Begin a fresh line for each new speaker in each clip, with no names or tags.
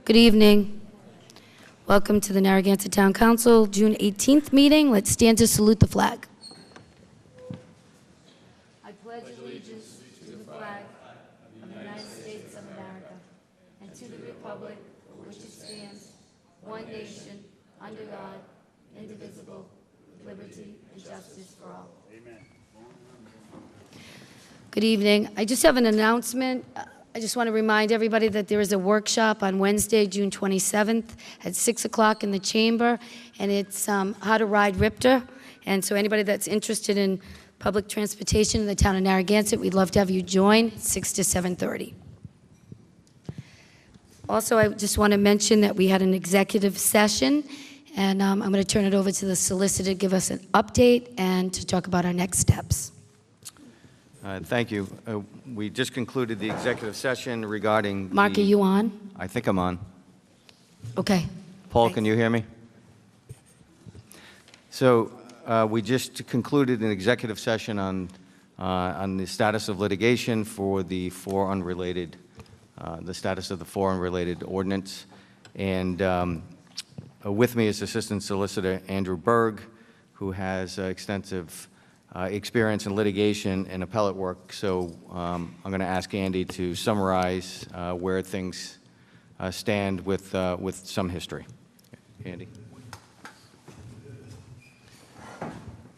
Good evening. Welcome to the Narragansett Town Council June 18th meeting. Let's stand to salute the flag. I pledge allegiance to the flag of the United States of America and to the republic for which it stands, one nation, under God, indivisible, with liberty and justice for all. Amen. Good evening. I just have an announcement. I just want to remind everybody that there is a workshop on Wednesday, June 27th at 6 o'clock in the chamber, and it's how to ride Ripter. And so anybody that's interested in public transportation in the town of Narragansett, we'd love to have you join, 6 to 7:30. Also, I just want to mention that we had an executive session, and I'm going to turn it over to the solicitor to give us an update and to talk about our next steps.
Thank you. We just concluded the executive session regarding
Mark, are you on?
I think I'm on.
Okay.
Paul,
Thanks.
can you hear me? So we just concluded an executive session on the status of litigation for the status of the four unrelated ordinance. And with me is Assistant Solicitor Andrew Berg, who has extensive experience in litigation and appellate work. So I'm going to ask Andy to summarize where things stand with some history. Andy.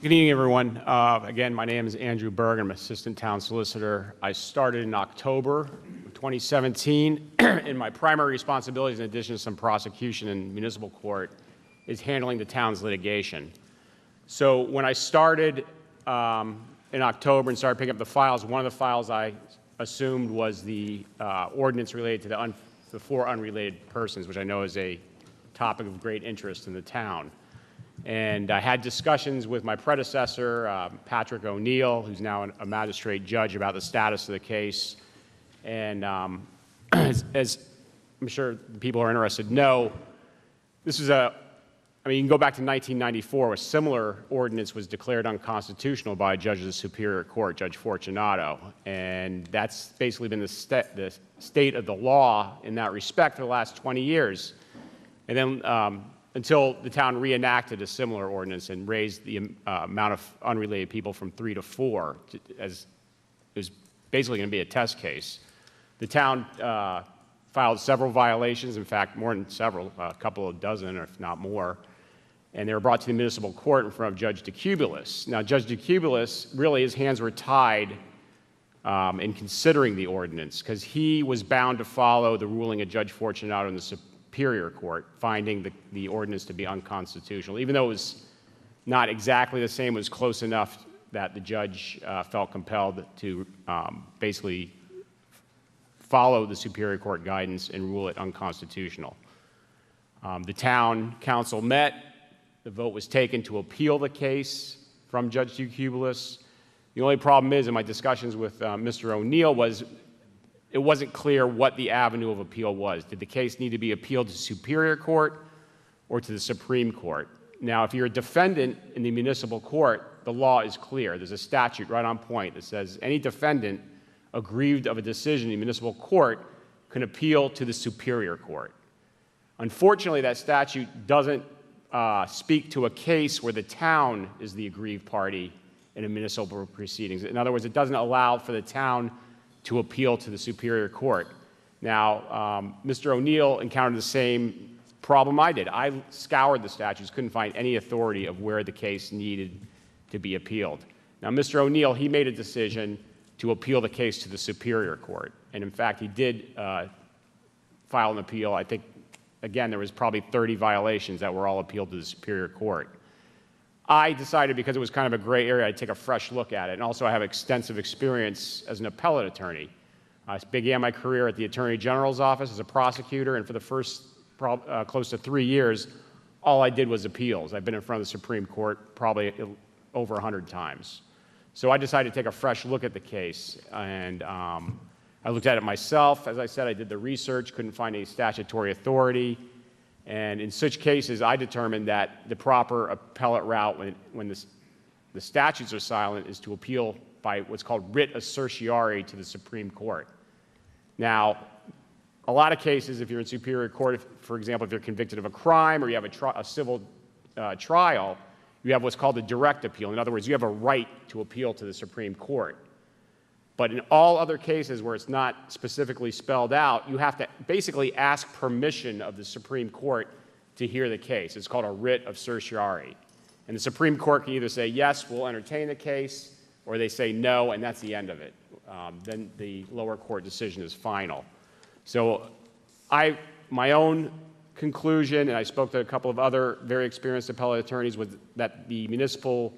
Good evening, everyone. Again, my name is Andrew Berg. I'm Assistant Town Solicitor. I started in October 2017, and my primary responsibilities, in addition to some prosecution in municipal court, is handling the town's litigation. So when I started in October and started picking up the files, one of the files I assumed was the ordinance related to the four unrelated persons, which I know is a topic of great interest in the town. And I had discussions with my predecessor, Patrick O'Neill, who's now a magistrate judge, about the status of the case. And as I'm sure the people who are interested know, this is you can go back to 1994, a similar ordinance was declared unconstitutional by a judge of the Superior Court, Judge Fortunato. And that's basically been the state of the law in that respect for the last 20 years. And then until the town reenacted a similar ordinance and raised the amount of unrelated people from 3 to 4, as it was basically going to be a test case. The town filed several violations, in fact, more than several, a couple of dozen, if not more. And they were brought to the municipal court in front of Judge DeCubulis. Now, Judge DeCubulis, really, his hands were tied in considering the ordinance, because he was bound to follow the ruling of Judge Fortunato in the Superior Court, finding the ordinance to be unconstitutional. Even though it was not exactly the same, it was close enough that the judge felt compelled to basically follow the Superior Court guidance and rule it unconstitutional. The town council met. The vote was taken to appeal the case from Judge DeCubulis. The only problem is, in my discussions with Mr. O'Neill, was it wasn't clear what the avenue of appeal was. Did the case need to be appealed to Superior Court or to the Supreme Court? Now, if you're a defendant in the municipal court, the law is clear. There's a statute right on point that says any defendant aggrieved of a decision in the municipal court can appeal to the Superior Court. Unfortunately, that statute doesn't speak to a case where the town is the aggrieved party in a municipal proceedings. In other words, it doesn't allow for the town to appeal to the Superior Court. Now, Mr. O'Neill encountered the same problem I did. I scoured the statutes, couldn't find any authority of where the case needed to be appealed. Now, Mr. O'Neill, he made a decision to appeal the case to the Superior Court. And in fact, he did file an appeal. I think, again, there was probably 30 violations that were all appealed to the Superior Court. I decided, because it was kind of a gray area, I'd take a fresh look at it. And also, I have extensive experience as an appellate attorney. I began my career at the Attorney General's office as a prosecutor, and for the first close to 3 years, all I did was appeals. I've been in front of the Supreme Court probably over 100 times. So I decided to take a fresh look at the case, and I looked at it myself. As I said, I did the research, couldn't find any statutory authority. And in such cases, I determined that the proper appellate route when the statutes are silent is to appeal by what's called writ certiorari to the Supreme Court. Now, a lot of cases, if you're in Superior Court, for example, if you're convicted of a crime or you have a civil trial, you have what's called a direct appeal. In other words, you have a right to appeal to the Supreme Court. But in all other cases where it's not specifically spelled out, you have to basically ask permission of the Supreme Court to hear the case. It's called a writ of certiorari. And the Supreme Court can either say, yes, we'll entertain the case, or they say no, and that's the end of it. Then the lower court decision is final. So my own conclusion, and I spoke to a couple of other very experienced appellate attorneys, was that the municipal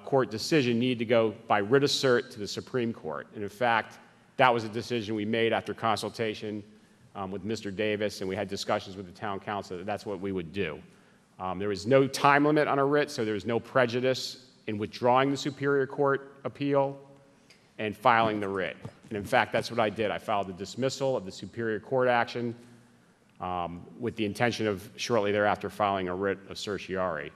court decision needed to go by writ of cert to the Supreme Court. And in fact, that was a decision we made after consultation with Mr. Davis, and we had discussions with the town council that that's what we would do. There was no time limit on a writ, so there was no prejudice in withdrawing the Superior Court appeal and filing the writ. And in fact, that's what I did. I filed the dismissal of the Superior Court action with the intention of shortly thereafter filing a writ of certiorari.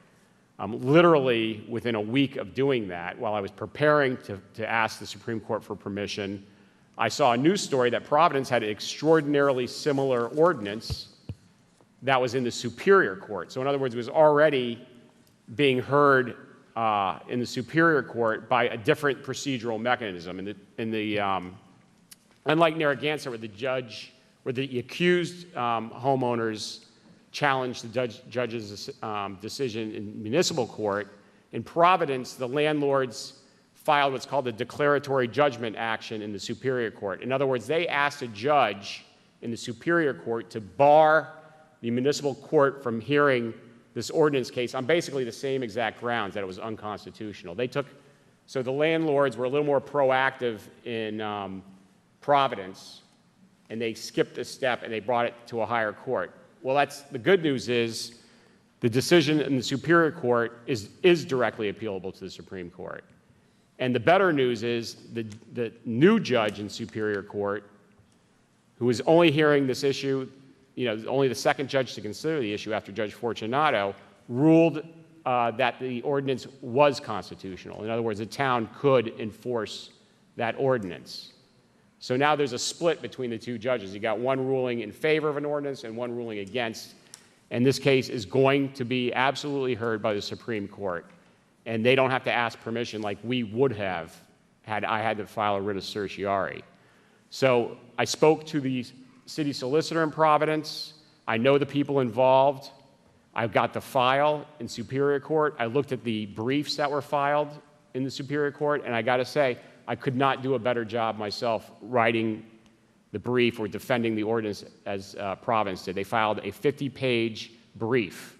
Literally within a week of doing that, while I was preparing to ask the Supreme Court for permission, I saw a news story that Providence had an extraordinarily similar ordinance that was in the Superior Court. So in other words, it was already being heard in the Superior Court by a different procedural mechanism. Unlike Narragansett, where the accused homeowners challenged the judge's decision in municipal court, in Providence, the landlords filed what's called a declaratory judgment action in the Superior Court. In other words, they asked a judge in the Superior Court to bar the municipal court from hearing this ordinance case on basically the same exact grounds, that it was unconstitutional. So the landlords were a little more proactive in Providence, and they skipped a step and they brought it to a higher court. Well, the good news is the decision in the Superior Court is directly appealable to the Supreme Court. And the better news is the new judge in Superior Court, who is only hearing this issue, only the second judge to consider the issue after Judge Fortunato, ruled that the ordinance was constitutional. In other words, the town could enforce that ordinance. So now there's a split between the two judges. You got one ruling in favor of an ordinance and one ruling against. And this case is going to be absolutely heard by the Supreme Court. And they don't have to ask permission like we would have had I had to file a writ of certiorari. So I spoke to the city solicitor in Providence. I know the people involved. I've got the file in Superior Court. I looked at the briefs that were filed in the Superior Court, and I got to say, I could not do a better job myself writing the brief or defending the ordinance as Providence did. They filed a 50-page brief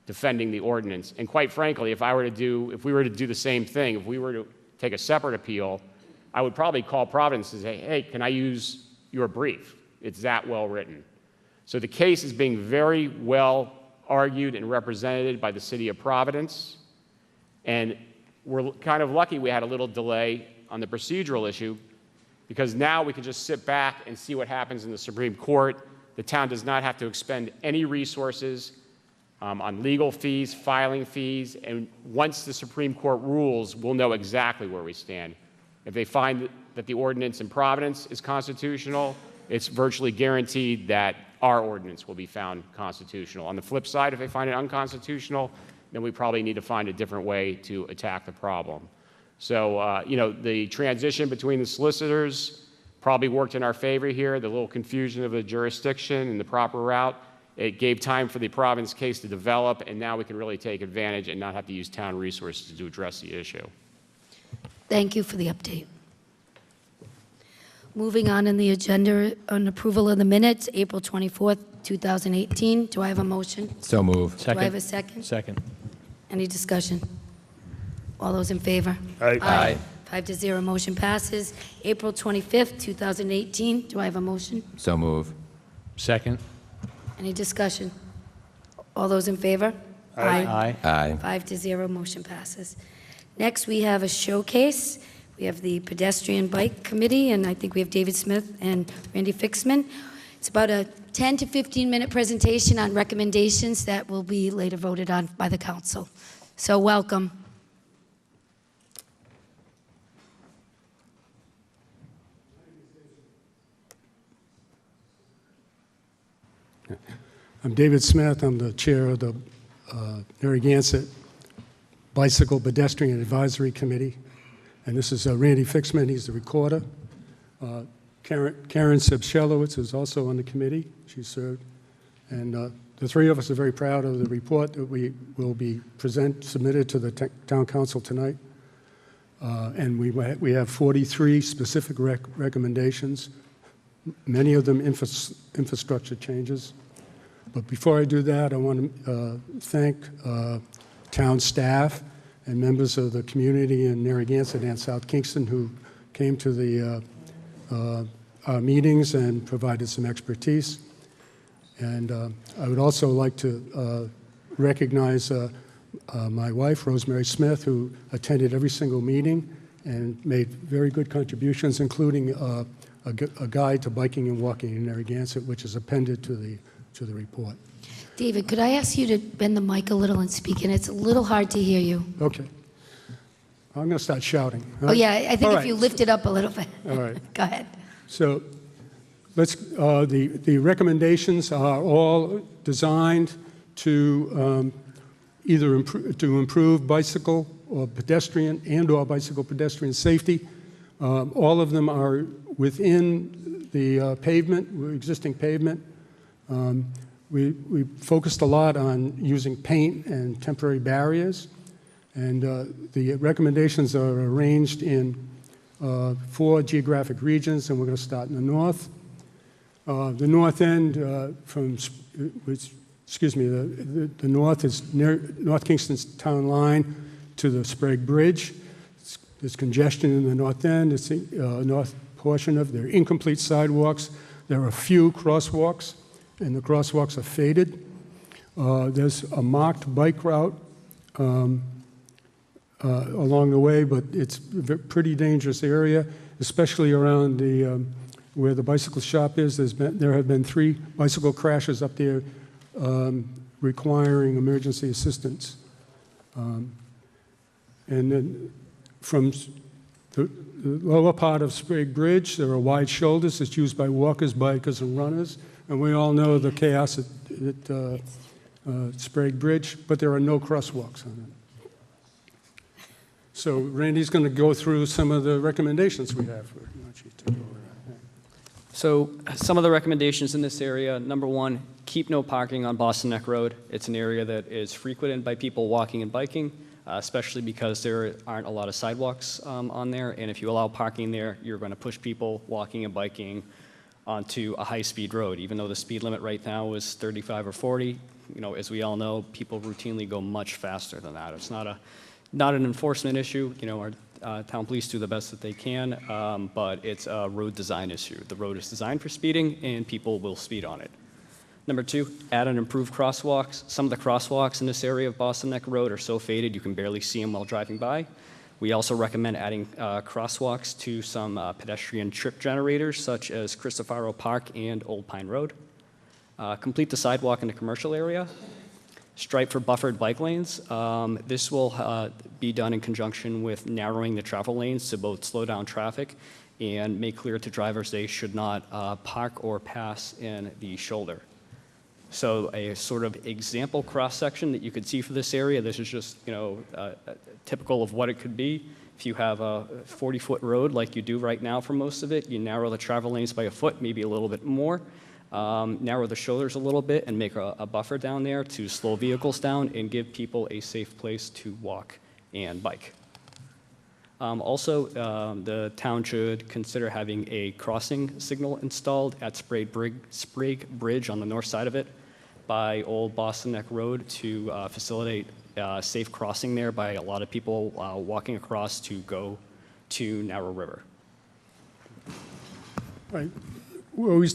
defending the ordinance. And quite frankly, if we were to do the same thing, if we were to take a separate appeal, I would probably call Providence and say, hey, can I use your brief? It's that well written. So the case is being very well argued and represented by the city of Providence. And we're kind of lucky we had a little delay on the procedural issue, because now we can just sit back and see what happens in the Supreme Court. The town does not have to expend any resources on legal fees, filing fees, and once the Supreme Court rules, we'll know exactly where we stand. If they find that the ordinance in Providence is constitutional, it's virtually guaranteed that our ordinance will be found constitutional. On the flip side, if they find it unconstitutional, then we probably need to find a different way to attack the problem. So, the transition between the solicitors probably worked in our favor here. The little confusion of the jurisdiction and the proper route, it gave time for the Providence case to develop, and now we can really take advantage and not have to use town resources to address the issue.
Thank you for the update. Moving on in the agenda, on approval of the minutes, April 24th, 2018. Do I have a motion?
So moved.
Do I have a second?
Second.
Any discussion? All those in favor?
Aye. Aye.
5-0, motion passes. April 25th, 2018. Do I have a motion?
So move. Second.
Any discussion? All those in favor?
Aye. Aye.
5-0, motion passes. Next, we have a showcase. We have the Pedestrian Bike Committee, and I think we have David Smith and Randy Fixman. It's about a 10 to 15-minute presentation on recommendations that will be later voted on by the council. So welcome.
I'm David Smith. I'm the chair of the Narragansett Bicycle Pedestrian Advisory Committee. And this is Randy Fixman. He's the recorder. Karen Sebshelowitz is also on the committee. She served. And the three of us are very proud of the report that we will be submitted to the town council tonight. And we have 43 specific recommendations, many of them infrastructure changes. But before I do that, I want to thank town staff and members of the community in Narragansett and South Kingston who came to our meetings and provided some expertise. And I would also like to recognize my wife, Rosemary Smith, who attended every single meeting and made very good contributions, including a guide to biking and walking in Narragansett, which is appended to the report.
David, could I ask you to bend the mic a little and speak in? It's a little hard to hear you.
Okay. I'm going to start shouting.
Oh, yeah, I think
All
if you
right.
lift it up a little bit.
All right.
Go ahead.
So the recommendations are all designed to either improve bicycle or pedestrian or bicycle pedestrian safety. All of them are within the existing pavement. We focused a lot on using paint and temporary barriers, and the recommendations are arranged in 4 geographic regions, and we're going to start in the north. The north end the north is near North Kingston's town line to the Sprague Bridge. There's congestion in the north end. It's the north portion of there are incomplete sidewalks. There are a few crosswalks, and the crosswalks are faded. There's a marked bike route along the way, but it's a pretty dangerous area, especially around where the bicycle shop is. There have been 3 bicycle crashes up there requiring emergency assistance. And then from the lower part of Sprague Bridge, there are wide shoulders that's used by walkers, bikers, and runners. And we all know the chaos at Sprague Bridge, but there are no crosswalks on it. So Randy's going to go through some of the recommendations we have.
So some of the recommendations in this area, number 1, keep no parking on Boston Neck Road. It's an area that is frequented by people walking and biking, especially because there aren't a lot of sidewalks on there. And if you allow parking there, you're going to push people walking and biking onto a high-speed road. Even though the speed limit right now is 35 or 40, as we all know, people routinely go much faster than that. It's not an enforcement issue. Our town police do the best that they can, but it's a road design issue. The road is designed for speeding, and people will speed on it. Number 2, add and improve crosswalks. Some of the crosswalks in this area of Boston Neck Road are so faded you can barely see them while driving by. We also recommend adding crosswalks to some pedestrian trip generators, such as Cristofaro Park and Old Pine Road. Complete the sidewalk in the commercial area. Stripe for buffered bike lanes. This will be done in conjunction with narrowing the travel lanes to both slow down traffic and make clear to drivers they should not park or pass in the shoulder. So a sort of example cross-section that you could see for this area, this is just typical of what it could be. If you have a 40-foot road like you do right now for most of it, you narrow the travel lanes by a foot, maybe a little bit more. Narrow the shoulders a little bit and make a buffer down there to slow vehicles down and give people a safe place to walk and bike. Also, the town should consider having a crossing signal installed at Sprague Bridge on the north side of it by Old Boston Neck Road to facilitate safe crossing there by a lot of people walking across to go to Narrow River.
Right. Well, we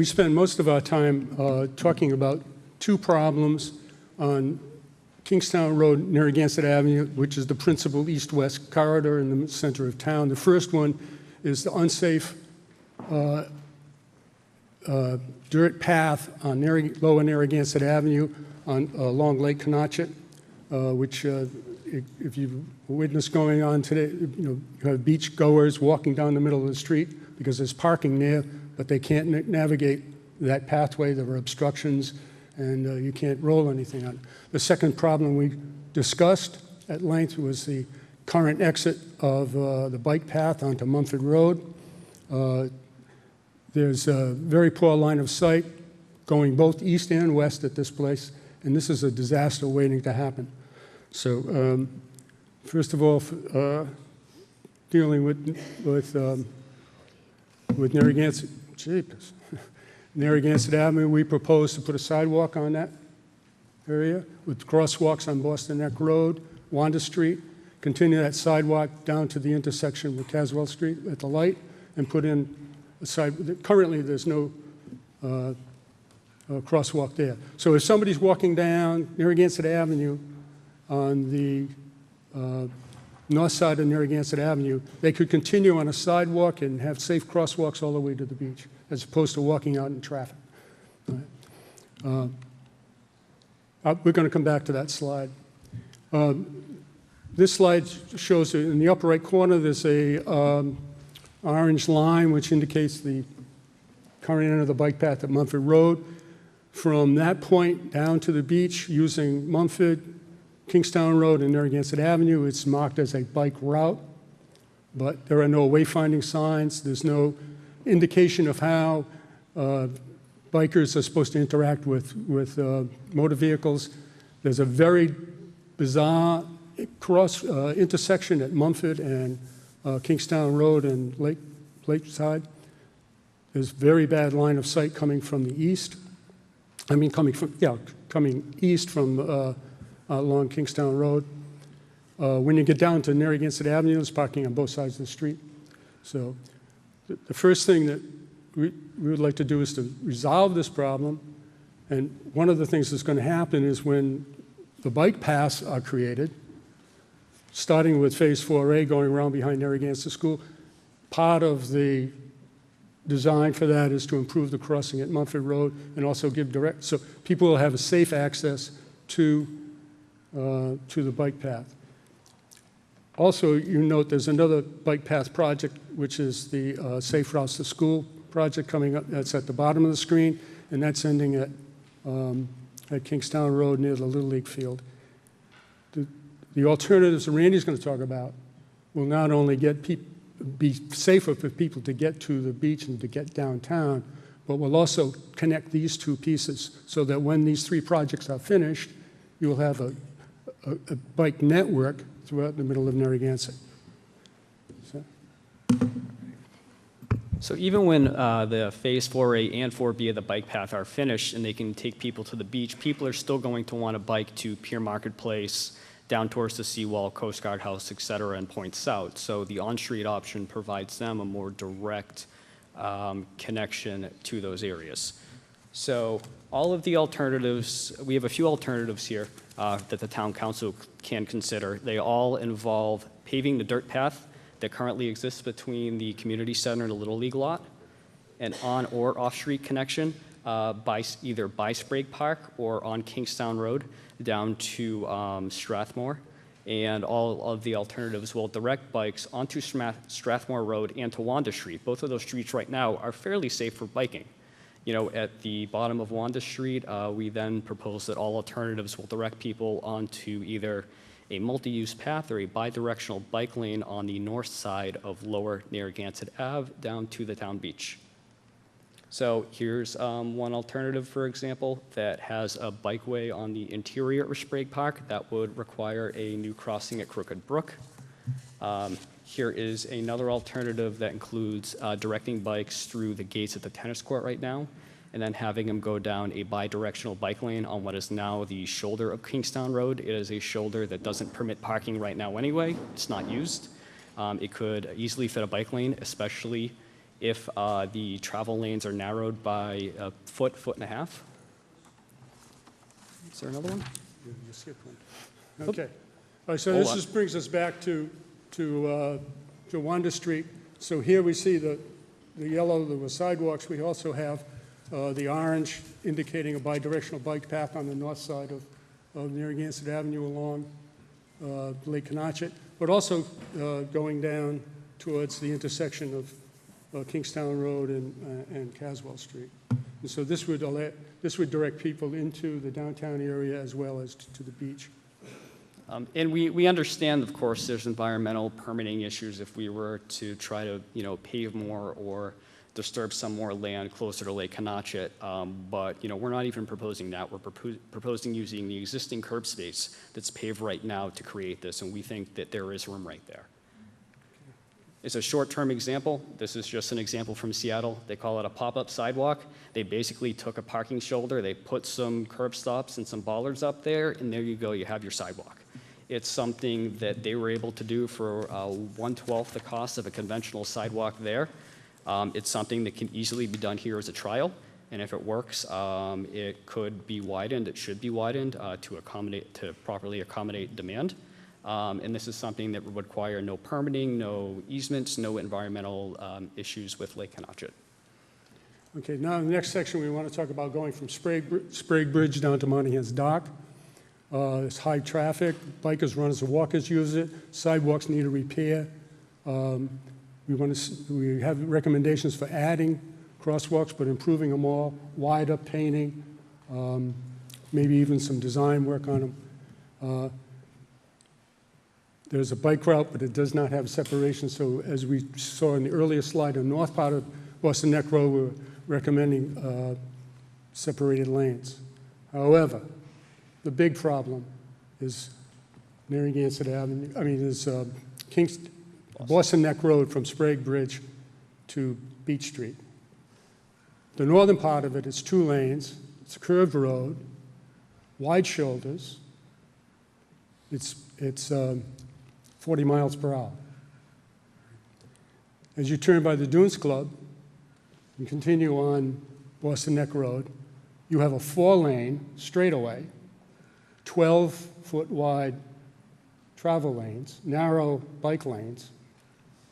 spend most of our time talking about 2 problems on Kingstown Road, Narragansett Avenue, which is the principal east-west corridor in the center of town. The first one is the unsafe dirt path on lower Narragansett Avenue along Lake Conotchet, which if you witness going on today, you have beach goers walking down the middle of the street because there's parking there, but they can't navigate that pathway. There were obstructions, and you can't roll anything on it. The second problem we discussed at length was the current exit of the bike path onto Mumford Road. There's a very poor line of sight going both east and west at this place, and this is a disaster waiting to happen. So first of all, dealing with Narragansett, Narragansett Avenue, we propose to put a sidewalk on that area with crosswalks on Boston Neck Road, Wanda Street, continue that sidewalk down to the intersection with Caswell Street at the light, and put in a side. Currently, there's no crosswalk there. So if somebody's walking down Narragansett Avenue on the north side of Narragansett Avenue, they could continue on a sidewalk and have safe crosswalks all the way to the beach, as opposed to walking out in traffic. We're going to come back to that slide. This slide shows in the upper right corner there's a orange line which indicates the current end of the bike path at Mumford Road. From that point down to the beach using Mumford, Kingstown Road, and Narragansett Avenue, it's marked as a bike route, but there are no wayfinding signs. There's no indication of how bikers are supposed to interact with motor vehicles. There's a very bizarre intersection at Mumford and Kingstown Road and Lakeside. There's very bad line of sight coming from the east. I mean, coming east from along Kingstown Road. When you get down to Narragansett Avenue, there's parking on both sides of the street. So the first thing that we would like to do is to resolve this problem. And one of the things that's going to happen is when the bike paths are created, starting with Phase 4A going around behind Narragansett School, part of the design for that is to improve the crossing at Mumford Road and also give direct, so people will have a safe access to the bike path. Also, you note there's another bike path project, which is the Safe Routes to School project coming up. That's at the bottom of the screen, and that's ending at Kingstown Road near the Little League field. The alternatives that Randy's going to talk about will not only be safer for people to get to the beach and to get downtown, but will also connect these two pieces so that when these three projects are finished, you will have a bike network throughout the middle of Narragansett.
So even when the Phase 4A and 4B of the bike path are finished and they can take people to the beach, people are still going to want to bike to Pier Marketplace, down towards the seawall, Coast Guard House, et cetera, and point south. So the on-street option provides them a more direct connection to those areas. So all of the alternatives, we have a few alternatives here that the town council can consider. They all involve paving the dirt path that currently exists between the community center and the Little League lot, an on or off-street connection either by Sprague Park or on Kingstown Road down to Strathmore. And all of the alternatives will direct bikes onto Strathmore Road and to Wanda Street. Both of those streets right now are fairly safe for biking. You know, at the bottom of Wanda Street, we then propose that all alternatives will direct people onto either a multi-use path or a bi-directional bike lane on the north side of Lower Narragansett Ave down to the town beach. So here's one alternative, for example, that has a bikeway on the interior of Sprague Park that would require a new crossing at Crooked Brook. Here is another alternative that includes directing bikes through the gates at the tennis court right now, and then having them go down a bi-directional bike lane on what is now the shoulder of Kingstown Road. It is a shoulder that doesn't permit parking right now anyway. It's not used. It could easily fit a bike lane, especially if the travel lanes are narrowed by a foot and a half. Is there another one?
Yeah, you skipped one. Okay. All right, so this just brings us back to Wanda Street. So here we see the yellow, the sidewalks. We also have the orange indicating a bi-directional bike path on the north side of Narragansett Avenue along Lake Canachet, but also going down towards the intersection of Kingstown Road and Caswell Street. And so this would direct people into the downtown area as well as to the beach.
And we understand, of course, there's environmental permitting issues if we were to try to, pave more or disturb some more land closer to Lake Canachet. But, we're not even proposing that. We're proposing using the existing curb space that's paved right now to create this, and we think that there is room right there. It's a short-term example. This is just an example from Seattle. They call it a pop-up sidewalk. They basically took a parking shoulder, they put some curb stops and some bollards up there, and there you go, you have your sidewalk. It's something that they were able to do for 1/12 the cost of a conventional sidewalk there. It's something that can easily be done here as a trial, and if it works, it could be widened, it should be widened to properly accommodate demand. And this is something that would require no permitting, no easements, no environmental issues with Lake Canachet.
Okay, now in the next section, we want to talk about going from Sprague Bridge down to Monahan's Dock. It's high traffic, bikers, runners, and walkers use it. Sidewalks need a repair. We have recommendations for adding crosswalks, but improving them all, wider painting, maybe even some design work on them. There's a bike route, but it does not have separation. So as we saw in the earlier slide, the north part of Boston Neck Road, we're recommending separated lanes. However, the big problem is Narragansett Avenue, Boston Neck Road from Sprague Bridge to Beach Street. The northern part of it is 2 lanes. It's a curved road, wide shoulders. It's 40 miles per hour. As you turn by the Dunes Club and continue on Boston Neck Road, you have a 4-lane straightaway, 12-foot wide travel lanes, narrow bike lanes,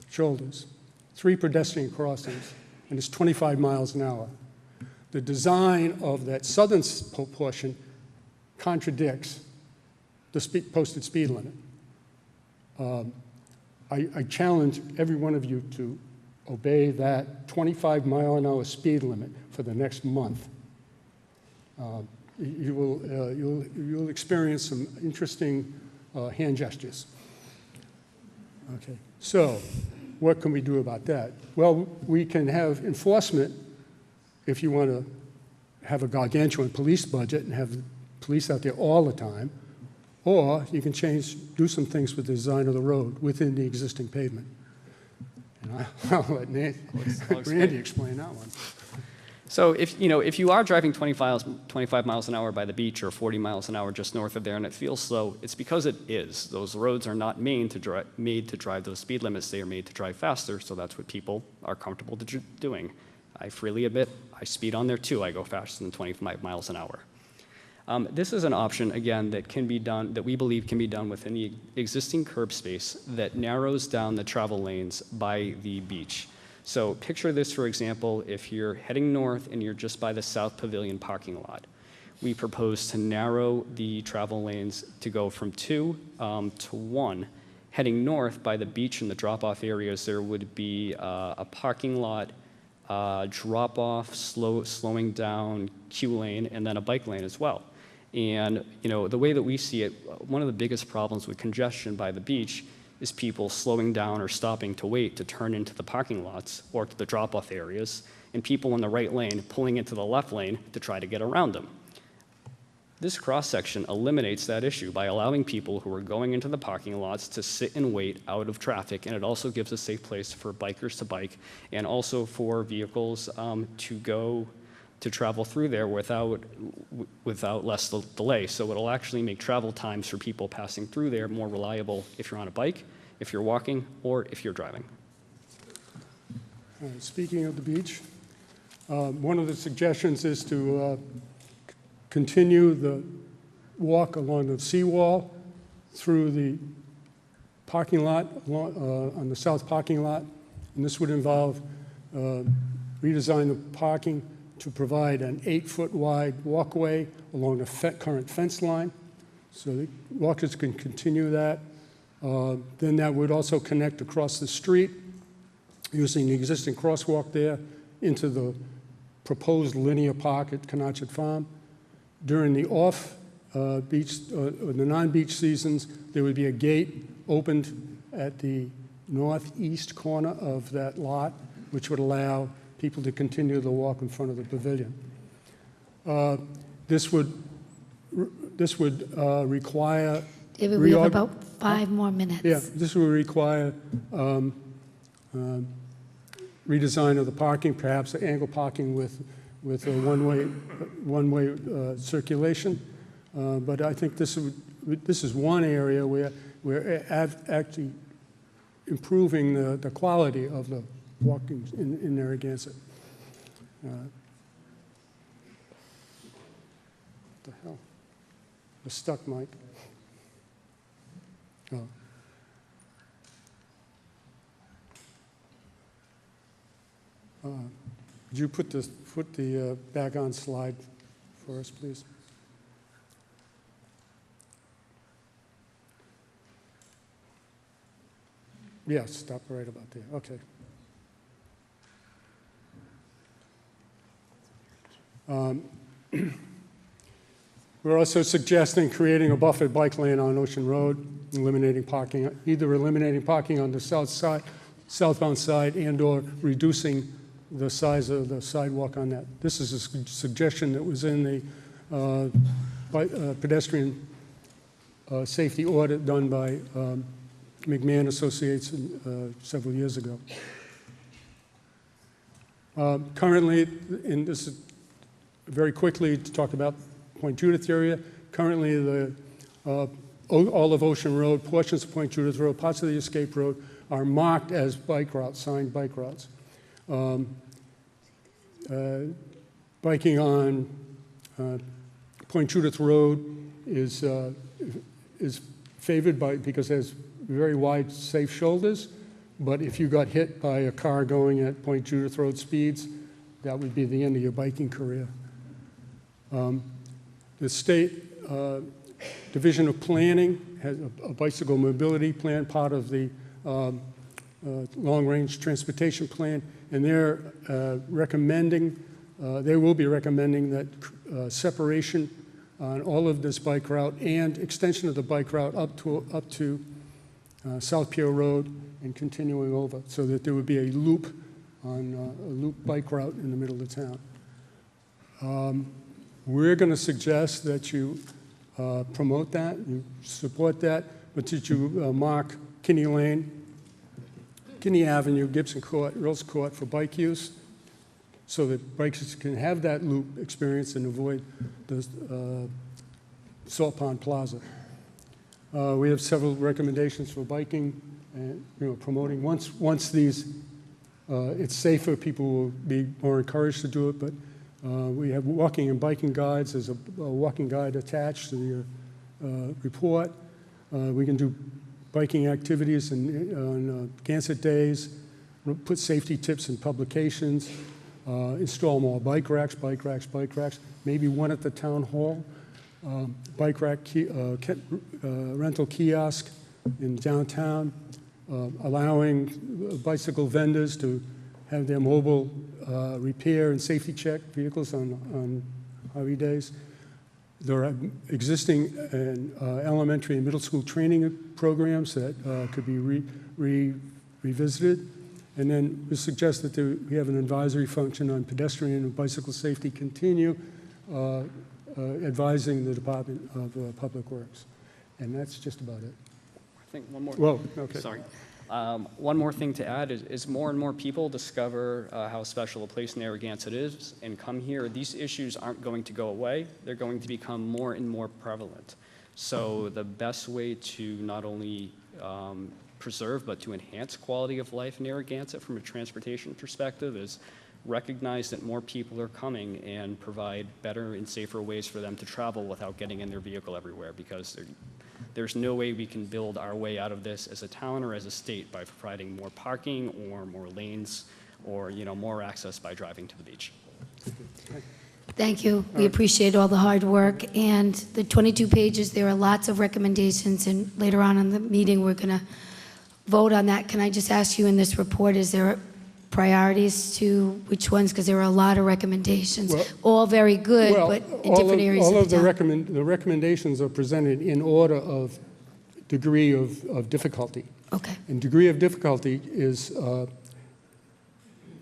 shoulders, 3 pedestrian crossings, and it's 25 miles an hour. The design of that southern portion contradicts the posted speed limit. I challenge every one of you to obey that 25-mile-an-hour speed limit for the next month. You'll experience some interesting hand gestures. Okay, so what can we do about that? Well, we can have enforcement if you want to have a gargantuan police budget and have police out there all the time, or you can do some things with the design of the road within the existing pavement. And I'll let Randy explain that one.
So if you are driving 25 miles an hour by the beach or 40 miles an hour just north of there and it feels slow, it's because it is. Those roads are not made to drive those speed limits. They are made to drive faster, so that's what people are comfortable doing. I freely admit I speed on there too. I go faster than 25 miles an hour. This is an option, again, that can be done, that we believe can be done within the existing curb space that narrows down the travel lanes by the beach. So picture this, for example, if you're heading north and you're just by the South Pavilion parking lot. We propose to narrow the travel lanes to go from 2 to 1. Heading north by the beach and the drop-off areas, there would be a parking lot, drop-off, slowing down, queue lane, and then a bike lane as well. And the way that we see it, one of the biggest problems with congestion by the beach is people slowing down or stopping to wait to turn into the parking lots or to the drop-off areas, and people in the right lane pulling into the left lane to try to get around them. This cross-section eliminates that issue by allowing people who are going into the parking lots to sit and wait out of traffic, and it also gives a safe place for bikers to bike and also for vehicles to travel through there without less delay. So it'll actually make travel times for people passing through there more reliable if you're on a bike, if you're walking, or if you're driving.
Speaking of the beach, one of the suggestions is to continue the walk along the seawall through the parking lot, on the south parking lot. And this would involve redesign the parking to provide an 8-foot wide walkway along the current fence line, so the walkers can continue that. Then that would also connect across the street using the existing crosswalk there into the proposed linear park at Canachet Farm. During the the non-beach seasons, there would be a gate opened at the northeast corner of that lot, which would allow people to continue the walk in front of the pavilion. This would require
David, we have about 5 more minutes.
yeah, this will require redesign of the parking, perhaps angle parking with a one-way circulation. But I think this is one area where we're actually improving the quality of the walking in Narragansett. What the hell? We're stuck, Mike. Oh. Would you put the back on slide for us, please? Yes, stop right about there. Okay. We're also suggesting creating a buffered bike lane on Ocean Road, eliminating parking, either eliminating parking on the southbound side and/or reducing the size of the sidewalk on that. This is a suggestion that was in the pedestrian safety audit done by McMahon Associates several years ago. Currently, and this is very quickly to talk about Point Judith area, currently the all of Ocean Road, portions of Point Judith Road, parts of the Escape Road are marked as bike routes, signed bike routes. Biking on Point Judith Road is favored because it has very wide, safe shoulders. But if you got hit by a car going at Point Judith Road speeds, that would be the end of your biking career. The state Division of Planning has a bicycle mobility plan, part of the long-range transportation plan, and they're recommending, they will be recommending that separation on all of this bike route and extension of the bike route up to South Pier Road and continuing over, so that there would be a loop bike route in the middle of town. We're going to suggest that you promote that, you support that, but that you mark Kinney Lane, Kinney Avenue, Gibson Court, Earls Court for bike use, so that bikers can have that loop experience and avoid the Salt Pond Plaza. We have several recommendations for biking and promoting. Once these, it's safer, people will be more encouraged to do it, but we have walking and biking guides. There's a walking guide attached to the report. We can do biking activities on Gansett days, put safety tips in publications, install more bike racks, maybe one at the town hall, bike rack rental kiosk in downtown, allowing bicycle vendors to have their mobile repair and safety check vehicles on highway days. There are existing elementary and middle school training programs that could be revisited. And then we suggest that we have an advisory function on pedestrian and bicycle safety, continue advising the Department of Public Works. And that's just about it.
I think one more.
Whoa, okay.
Sorry. One more thing to add is more and more people discover how special a place Narragansett is and come here. These issues aren't going to go away. They're going to become more and more prevalent. So the best way to not only preserve but to enhance quality of life in Narragansett from a transportation perspective is recognize that more people are coming and provide better and safer ways for them to travel without getting in their vehicle everywhere, because there's no way we can build our way out of this as a town or as a state by providing more parking or more lanes or more access by driving to the beach.
Thank you. We appreciate all the hard work. And the 22 pages, there are lots of recommendations, and later on in the meeting, we're going to vote on that. Can I just ask you, in this report, is there priorities to which ones? Because there were a lot of recommendations,
Well-
all very good,
Well,
but in different areas
all
of
of
the
the
town.
the recommendations are presented in order of degree of difficulty.
Okay,
And degree of difficulty is,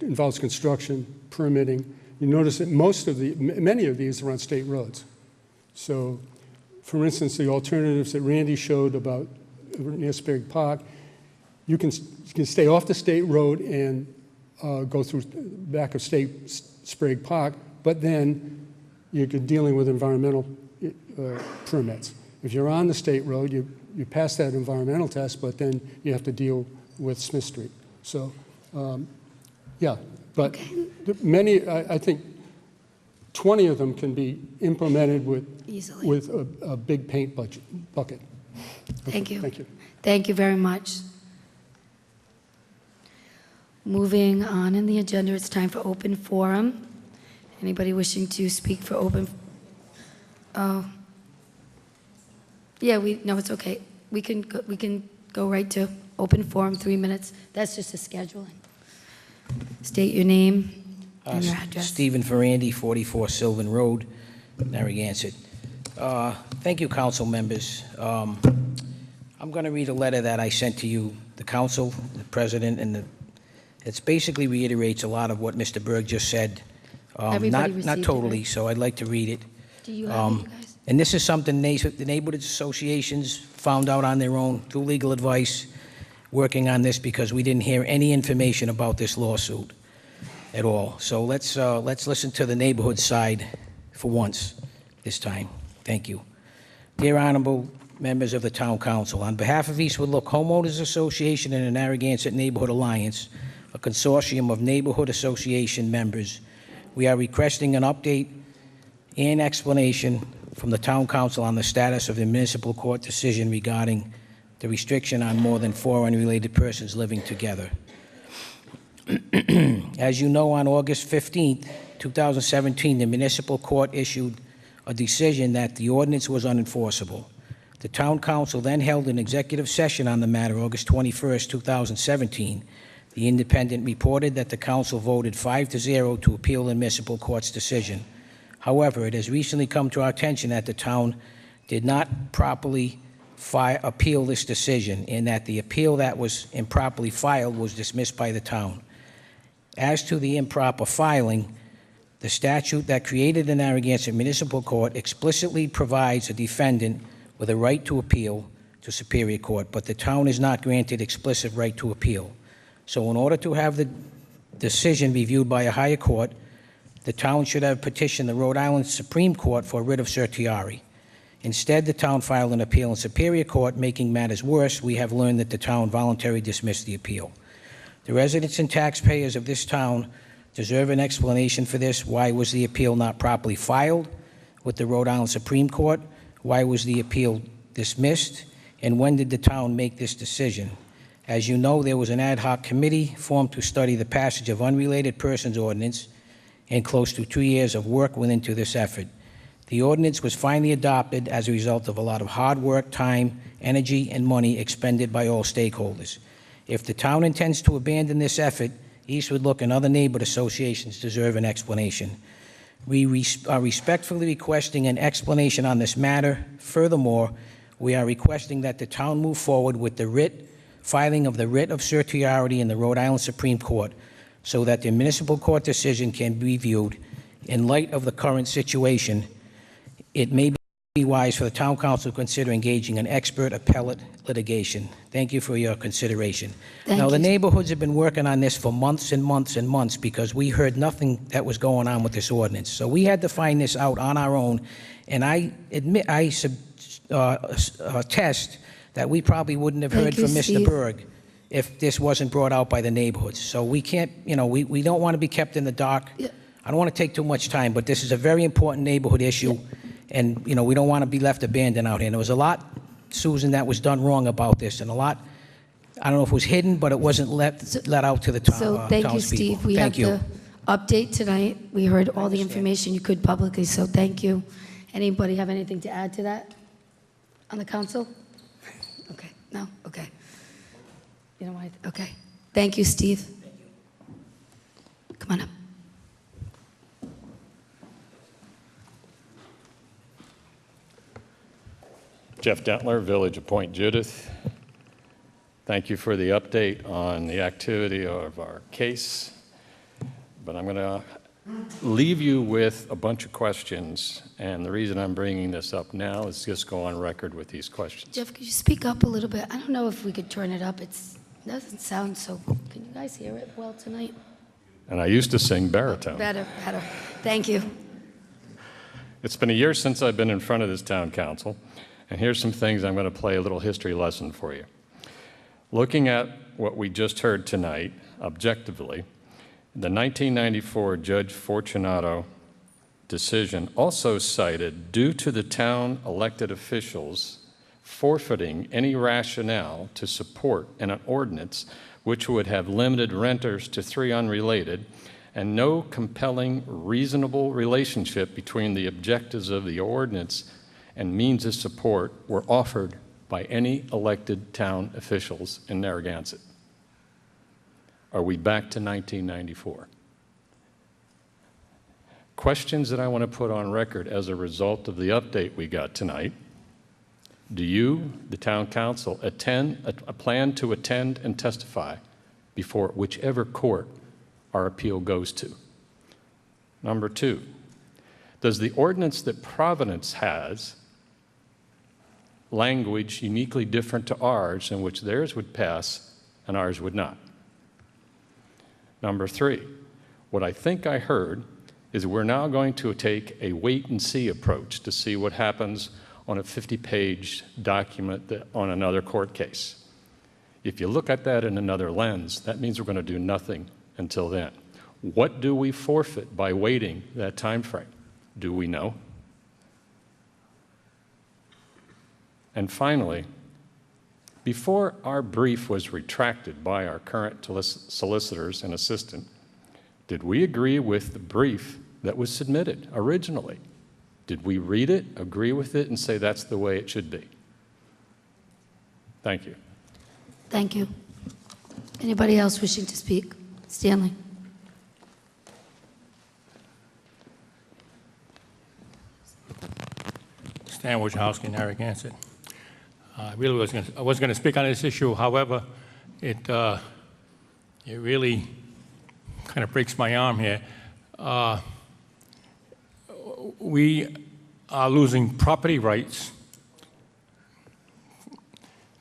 involves construction, permitting. You notice that many of these are on state roads. So, for instance, the alternatives that Randy showed about near Sprague Park, you can stay off the state road and go through back of Sprague Park, but then you're dealing with environmental permits. If you're on the state road, you pass that environmental test, but then you have to deal with Smith Street. So, yeah, but many, I think 20 of them can be implemented
Easily.
with a big paint bucket.
Thank you.
Thank you.
Thank you very much. Moving on in the agenda, it's time for open forum. Anybody wishing to speak for open? Oh. Yeah, no, it's okay. We can go right to open forum, 3 minutes. That's just a scheduling. State your name and your address.
Stephen Ferrandi, 44 Sylvan Road, Narragansett. Thank you, council members. I'm going to read a letter that I sent to you, the council, the president, and it basically reiterates a lot of what Mr. Berg just said.
Everybody received
Not
it,
totally,
right?
so I'd like to read it.
Do you have it, you guys?
And this is something the neighborhood associations found out on their own through legal advice, working on this because we didn't hear any information about this lawsuit at all. So let's listen to the neighborhood side for once this time. Thank you. Dear honorable members of the town council, on behalf of Eastwood Look Homeowners Association and the Narragansett Neighborhood Alliance, a consortium of neighborhood association members, we are requesting an update and explanation from the town council on the status of the municipal court decision regarding the restriction on more than 4 unrelated persons living together. As you know, on August 15th, 2017, the municipal court issued a decision that the ordinance was unenforceable. The town council then held an executive session on the matter August 21st, 2017. The Independent reported that the council voted 5-0 to appeal the municipal court's decision. However, it has recently come to our attention that the town did not properly appeal this decision, and that the appeal that was improperly filed was dismissed by the town. As to the improper filing, the statute that created the Narragansett Municipal Court explicitly provides a defendant with a right to appeal to Superior Court, but the town is not granted explicit right to appeal. So in order to have the decision reviewed by a higher court, the town should have petitioned the Rhode Island Supreme Court for a writ of certiorari. Instead, the town filed an appeal in Superior Court. Making matters worse, we have learned that the town voluntarily dismissed the appeal. The residents and taxpayers of this town deserve an explanation for this. Why was the appeal not properly filed with the Rhode Island Supreme Court? Why was the appeal dismissed? And when did the town make this decision? As you know, there was an ad hoc committee formed to study the passage of unrelated persons ordinance, and close to 2 years of work went into this effort. The ordinance was finally adopted as a result of a lot of hard work, time, energy, and money expended by all stakeholders. If the town intends to abandon this effort, Eastwood Look and other neighborhood associations deserve an explanation. We are respectfully requesting an explanation on this matter. Furthermore, we are requesting that the town move forward with the filing of the writ of certiorari in the Rhode Island Supreme Court, so that the municipal court decision can be reviewed. In light of the current situation, it may be wise for the town council to consider engaging an expert appellate litigation. Thank you for your consideration. Now, the neighborhoods have been working on this for months and months and months because we heard nothing that was going on with this ordinance. So we had to find this out on our own, and I admit, attest that we probably wouldn't have heard from Mr. Berg if this wasn't brought out by the neighborhoods. So we can't, we don't want to be kept in the dark. Yeah. I don't want to take too much time, but this is a very important neighborhood issue, yeah. And, we don't want to be left abandoned out here. And there was a lot, Susan, that was done wrong about this, and a lot, I don't know if it was hidden, but it wasn't let out to the townspeople.
So thank you, Steve. We have the update tonight. We heard all the information you could publicly, so thank you. Anybody have anything to add to that on the council? Okay, no? Okay. You know what? Okay. Thank you, Steve. Come on up.
Jeff Dentler, Village of Point Judith. Thank you for the update on the activity of our case. But I'm going to leave you with a bunch of questions. And the reason I'm bringing this up now is just go on record with these questions.
Jeff, could you speak up a little bit? I don't know if we could turn it up. It doesn't sound so. Can you guys hear it well tonight?
And I used to sing baritone.
Better. Thank you.
It's been a year since I've been in front of this town council. And here's some things I'm going to play a little history lesson for you. Looking at what we just heard tonight, objectively, the 1994 Judge Fortunato decision also cited, due to the town elected officials forfeiting any rationale to support an ordinance which would have limited renters to 3 unrelated, and no compelling, reasonable relationship between the objectives of the ordinance and means of support were offered by any elected town officials in Narragansett. Are we back to 1994? Questions that I want to put on record as a result of the update we got tonight. Do you, the town council, plan to attend and testify before whichever court our appeal goes to? Number 2, does the ordinance that Providence has language uniquely different to ours, in which theirs would pass and ours would not? Number 3, what I think I heard is we're now going to take a wait-and-see approach to see what happens on a 50-page document on another court case. If you look at that in another lens, that means we're going to do nothing until then. What do we forfeit by waiting that time frame? Do we know? And finally, before our brief was retracted by our current solicitors and assistant, did we agree with the brief that was submitted originally? Did we read it, agree with it, and say that's the way it should be? Thank you.
Thank you. Anybody else wishing to speak? Stanley.
Stan Wojciechowski, Narragansett. I really was going to speak on this issue. However, it really kind of breaks my arm here. We are losing property rights.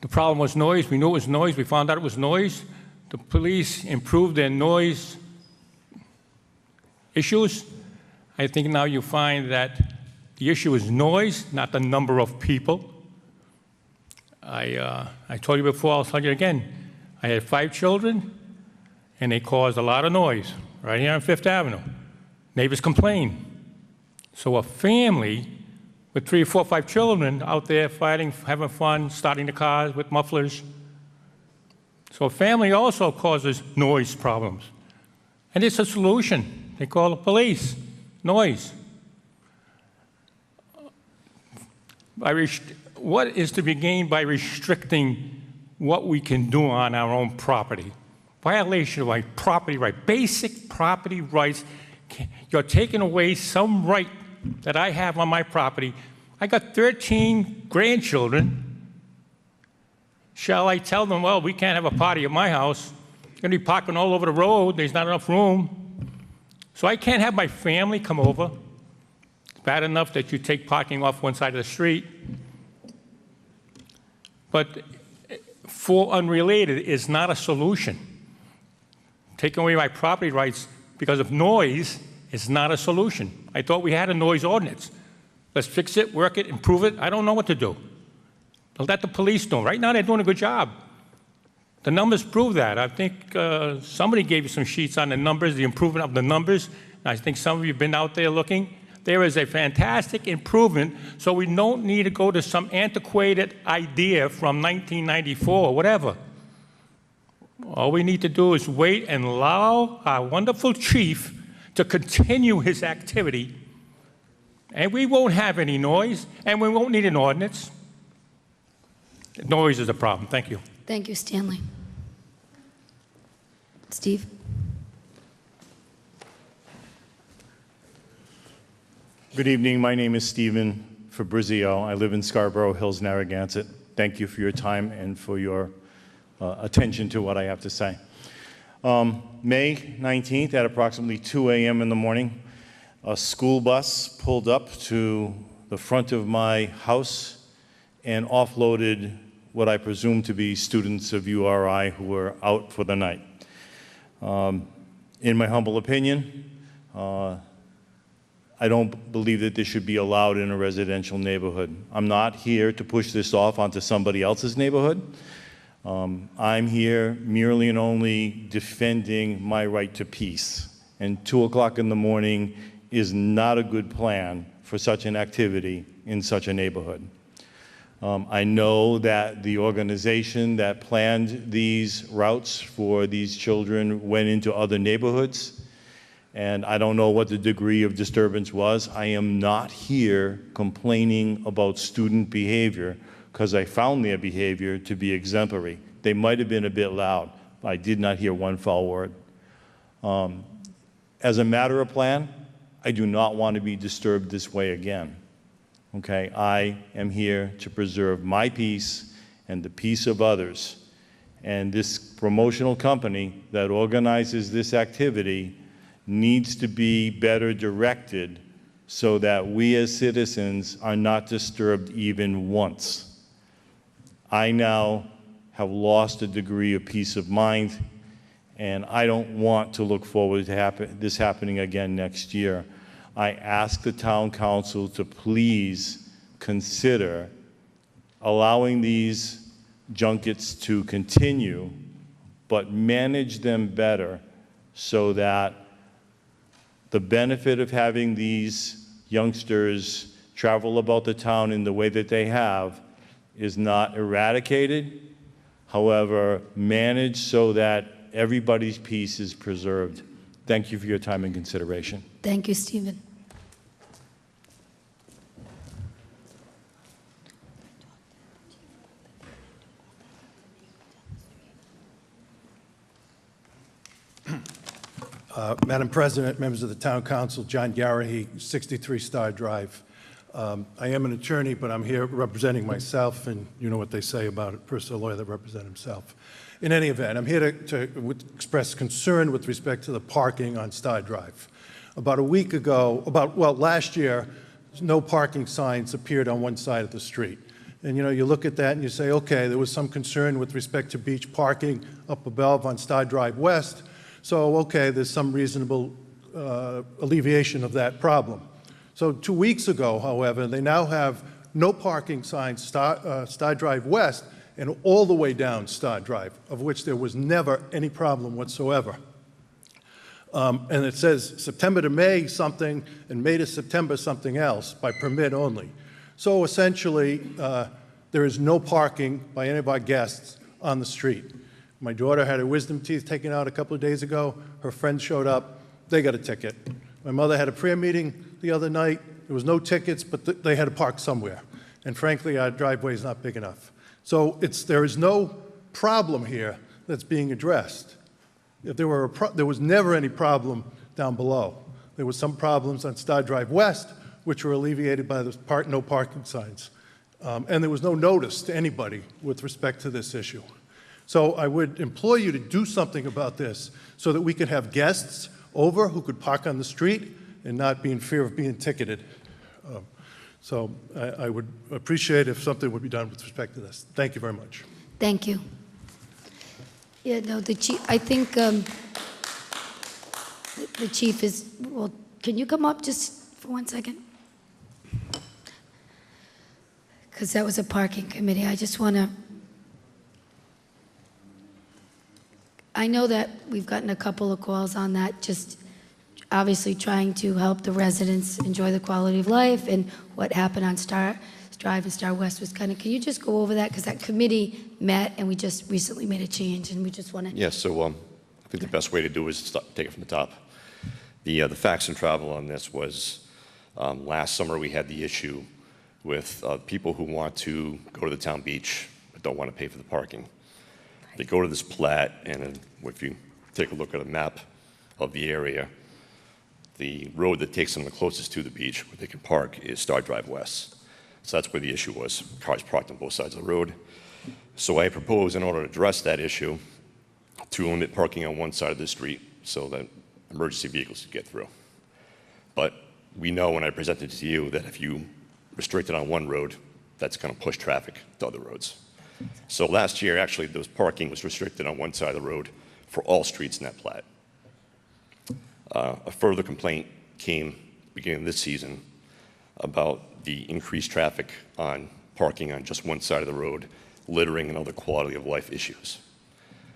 The problem was noise. We knew it was noise. We found out it was noise. The police improved their noise issues. I think now you find that the issue is noise, not the number of people. I told you before, I'll tell you again. I had 5 children, and they caused a lot of noise right here on Fifth Avenue. Neighbors complained. So a family with 3, 4, 5 children out there fighting, having fun, starting the cars with mufflers. So a family also causes noise problems. And it's a solution. They call the police. Noise. What is to be gained by restricting what we can do on our own property? Violation of my property right, basic property rights. You're taking away some right that I have on my property. I got 13 grandchildren. Shall I tell them, well, we can't have a party at my house? You're going to be parking all over the road. There's not enough room. So I can't have my family come over. It's bad enough that you take parking off one side of the street. But for unrelated is not a solution. Taking away my property rights because of noise is not a solution. I thought we had a noise ordinance. Let's fix it, work it, improve it. I don't know what to do. But let the police know. Right now they're doing a good job. The numbers prove that. I think somebody gave you some sheets on the numbers, the improvement of the numbers. I think some of you have been out there looking. There is a fantastic improvement, so we don't need to go to some antiquated idea from 1994 or whatever. All we need to do is wait and allow our wonderful chief to continue his activity, and we won't have any noise, and we won't need an ordinance. Noise is a problem. Thank you.
Thank you, Stanley. Steve?
Good evening. My name is Stephen Fabrizio. I live in Scarborough Hills, Narragansett. Thank you for your time and for your attention to what I have to say. May 19th at approximately 2 a.m. in the morning, a school bus pulled up to the front of my house and offloaded what I presume to be students of URI who were out for the night. In my humble opinion, I don't believe that this should be allowed in a residential neighborhood. I'm not here to push this off onto somebody else's neighborhood. I'm here merely and only defending my right to peace. And 2 o'clock in the morning is not a good plan for such an activity in such a neighborhood. I know that the organization that planned these routes for these children went into other neighborhoods, and I don't know what the degree of disturbance was. I am not here complaining about student behavior because I found their behavior to be exemplary. They might have been a bit loud. I did not hear one foul word. As a matter of plan, I do not want to be disturbed this way again. Okay, I am here to preserve my peace and the peace of others. And this promotional company that organizes this activity needs to be better directed so that we as citizens are not disturbed even once. I now have lost a degree of peace of mind, and I don't want to look forward to this happening again next year. I ask the town council to please consider allowing these junkets to continue, but manage them better so that the benefit of having these youngsters travel about the town in the way that they have is not eradicated, however, managed so that everybody's peace is preserved. Thank you for your time and consideration.
Thank you, Stephen.
Madam President, members of the Town Council, John Garrahy, 63 Star Drive. I am an attorney, but I'm here representing myself, and you know what they say about a person, a lawyer that represents himself. In any event, I'm here to express concern with respect to the parking on Star Drive. About a week ago, last year, no parking signs appeared on one side of the street. And you look at that and you say, okay, there was some concern with respect to beach parking up above on Star Drive West. So, okay, there's some reasonable alleviation of that problem. So 2 weeks ago, however, they now have no parking signs Star Drive West and all the way down Star Drive, of which there was never any problem whatsoever. And it says September to May something and May to September something else by permit only. So essentially, there is no parking by any of our guests on the street. My daughter had her wisdom teeth taken out a couple of days ago. Her friend showed up. They got a ticket. My mother had a prayer meeting the other night. There was no tickets, but they had to park somewhere. And frankly, our driveway is not big enough. So there is no problem here that's being addressed. If there was never any problem down below. There was some problems on Star Drive West, which were alleviated by the no parking signs. And there was no notice to anybody with respect to this issue. So I would implore you to do something about this so that we could have guests over who could park on the street and not be in fear of being ticketed. So I would appreciate if something would be done with respect to this. Thank you very much.
Thank you. Yeah, no, the chief, I think the chief is, well, can you come up just for 1 second? Because that was a parking committee. I just want to, I know that we've gotten a couple of calls on that, just obviously trying to help the residents enjoy the quality of life, and what happened on Star Drive and Star West was kind of, can you just go over that? Because that committee met and we just recently made a change and we just want to.
Yes, so I think the best way to do is take it from the top. The facts and travel on this was last summer we had the issue with people who want to go to the town beach but don't want to pay for the parking. They go to this plat, and if you take a look at a map of the area, The road that takes them the closest to the beach where they can park is Star Drive West. So that's where the issue was, cars parked on both sides of the road. So I propose, in order to address that issue, to limit parking on one side of the street so that emergency vehicles could get through. But we know when I presented it to you that if you restrict it on one road, that's going to push traffic to other roads. So last year, actually, those parking was restricted on one side of the road for all streets in that plat. A further complaint came beginning of this season about the increased traffic on parking on just one side of the road, littering and other quality of life issues.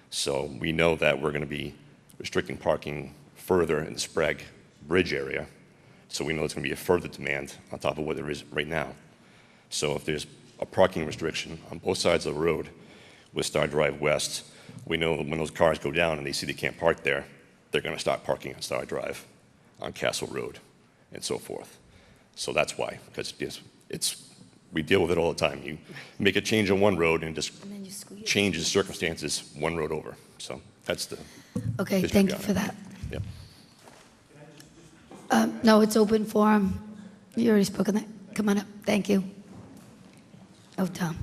So we know that we're going to be restricting parking further in the Sprague Bridge area. So we know it's going to be a further demand on top of what there is right now. So if there's a parking restriction on both sides of the road with Star Drive West, we know that when those cars go down and they see they can't park there, they're going to start parking on Star Drive, on Castle Road, and so forth. So that's why, because we deal with it all the time. You make a change on one road and just changes circumstances one road over. So that's the
Okay, thank you for that.
Yep.
No, it's open forum. You already spoke on that. Come on up. Thank you. Oh, Tom.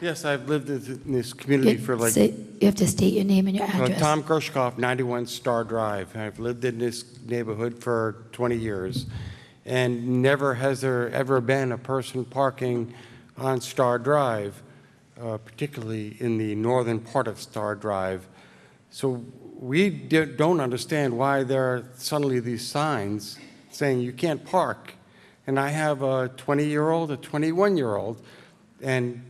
Yes, I've lived in this community for like...
You have to state your name and your address.
Tom Gershkoff, 91 Star Drive. I've lived in this neighborhood for 20 years, and never has there ever been a person parking on Star Drive, particularly in the northern part of Star Drive. So we don't understand why there are suddenly these signs saying you can't park. And I have a 20-year-old, a 21-year-old, and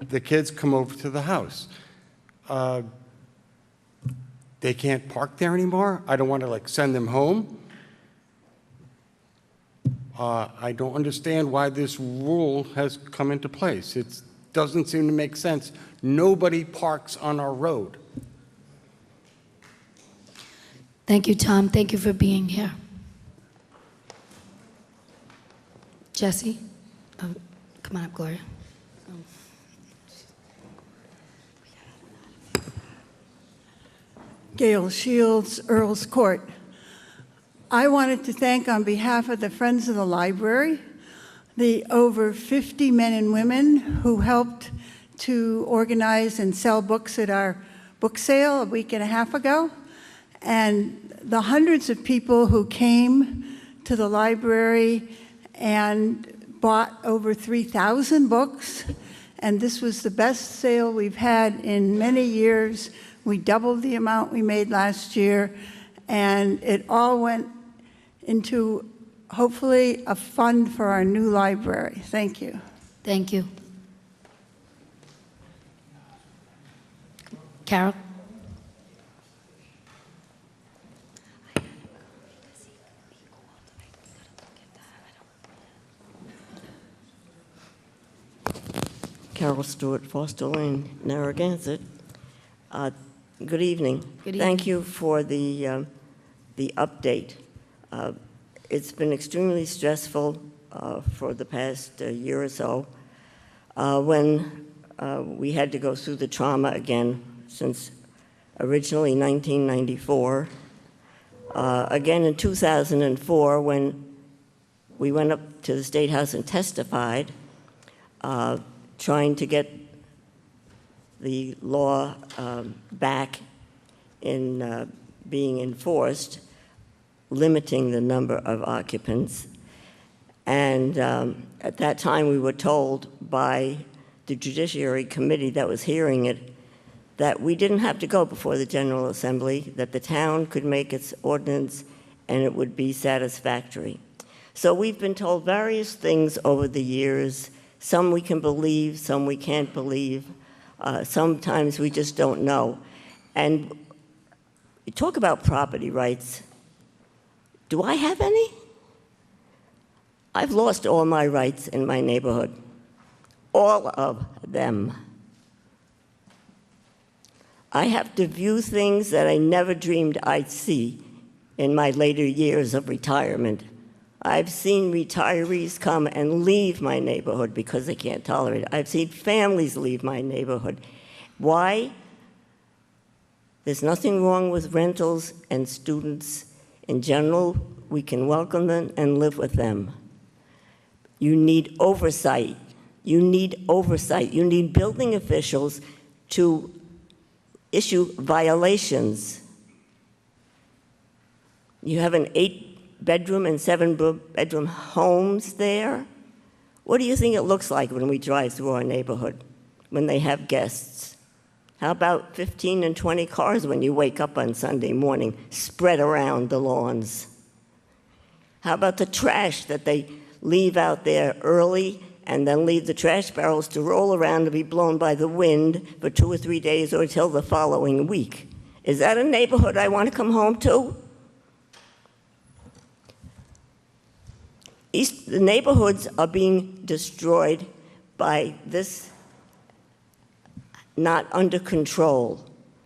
the kids come over to the house. They can't park there anymore. I don't want to send them home. I don't understand why this rule has come into place. It doesn't seem to make sense. Nobody parks on our road.
Thank you, Tom. Thank you for being here. Jesse? Come on up, Gloria.
Gail Shields, Earl's Court. I wanted to thank, on behalf of the Friends of the Library, the over 50 men and women who helped to organize and sell books at our book sale a week and a half ago, and the hundreds of people who came to the library and bought over 3,000 books, and this was the best sale we've had in many years. We doubled the amount we made last year, and it all went into, hopefully, a fund for our new library. Thank you.
Thank you. Carol?
Carol Stewart, Foster Lane, Narragansett. Good evening.
Good evening.
Thank you for the update. It's been extremely stressful for the past year or so when we had to go through the trauma again since originally 1994. Again in 2004 when we went up to the State House and testified, trying to get the law back in being enforced, limiting the number of occupants. And at that time, we were told by the Judiciary Committee that was hearing it that we didn't have to go before the General Assembly, that the town could make its ordinance and it would be satisfactory. So we've been told various things over the years. Some we can believe, some we can't believe. Sometimes we just don't know. And you talk about property rights. Do I have any? I've lost all my rights in my neighborhood. All of them. I have to view things that I never dreamed I'd see in my later years of retirement. I've seen retirees come and leave my neighborhood because they can't tolerate it. I've seen families leave my neighborhood. Why? There's nothing wrong with rentals and students. In general, we can welcome them and live with them. You need oversight. You need oversight. You need building officials to issue violations. You have an 8-bedroom and 7-bedroom homes there. What do you think it looks like when we drive through our neighborhood, when they have guests? How about 15 and 20 cars when you wake up on Sunday morning, spread around the lawns? How about the trash that they leave out there early and then leave the trash barrels to roll around and be blown by the wind for 2 or 3 days or till the following week? Is that a neighborhood I want to come home to? The neighborhoods are being destroyed by this not under control.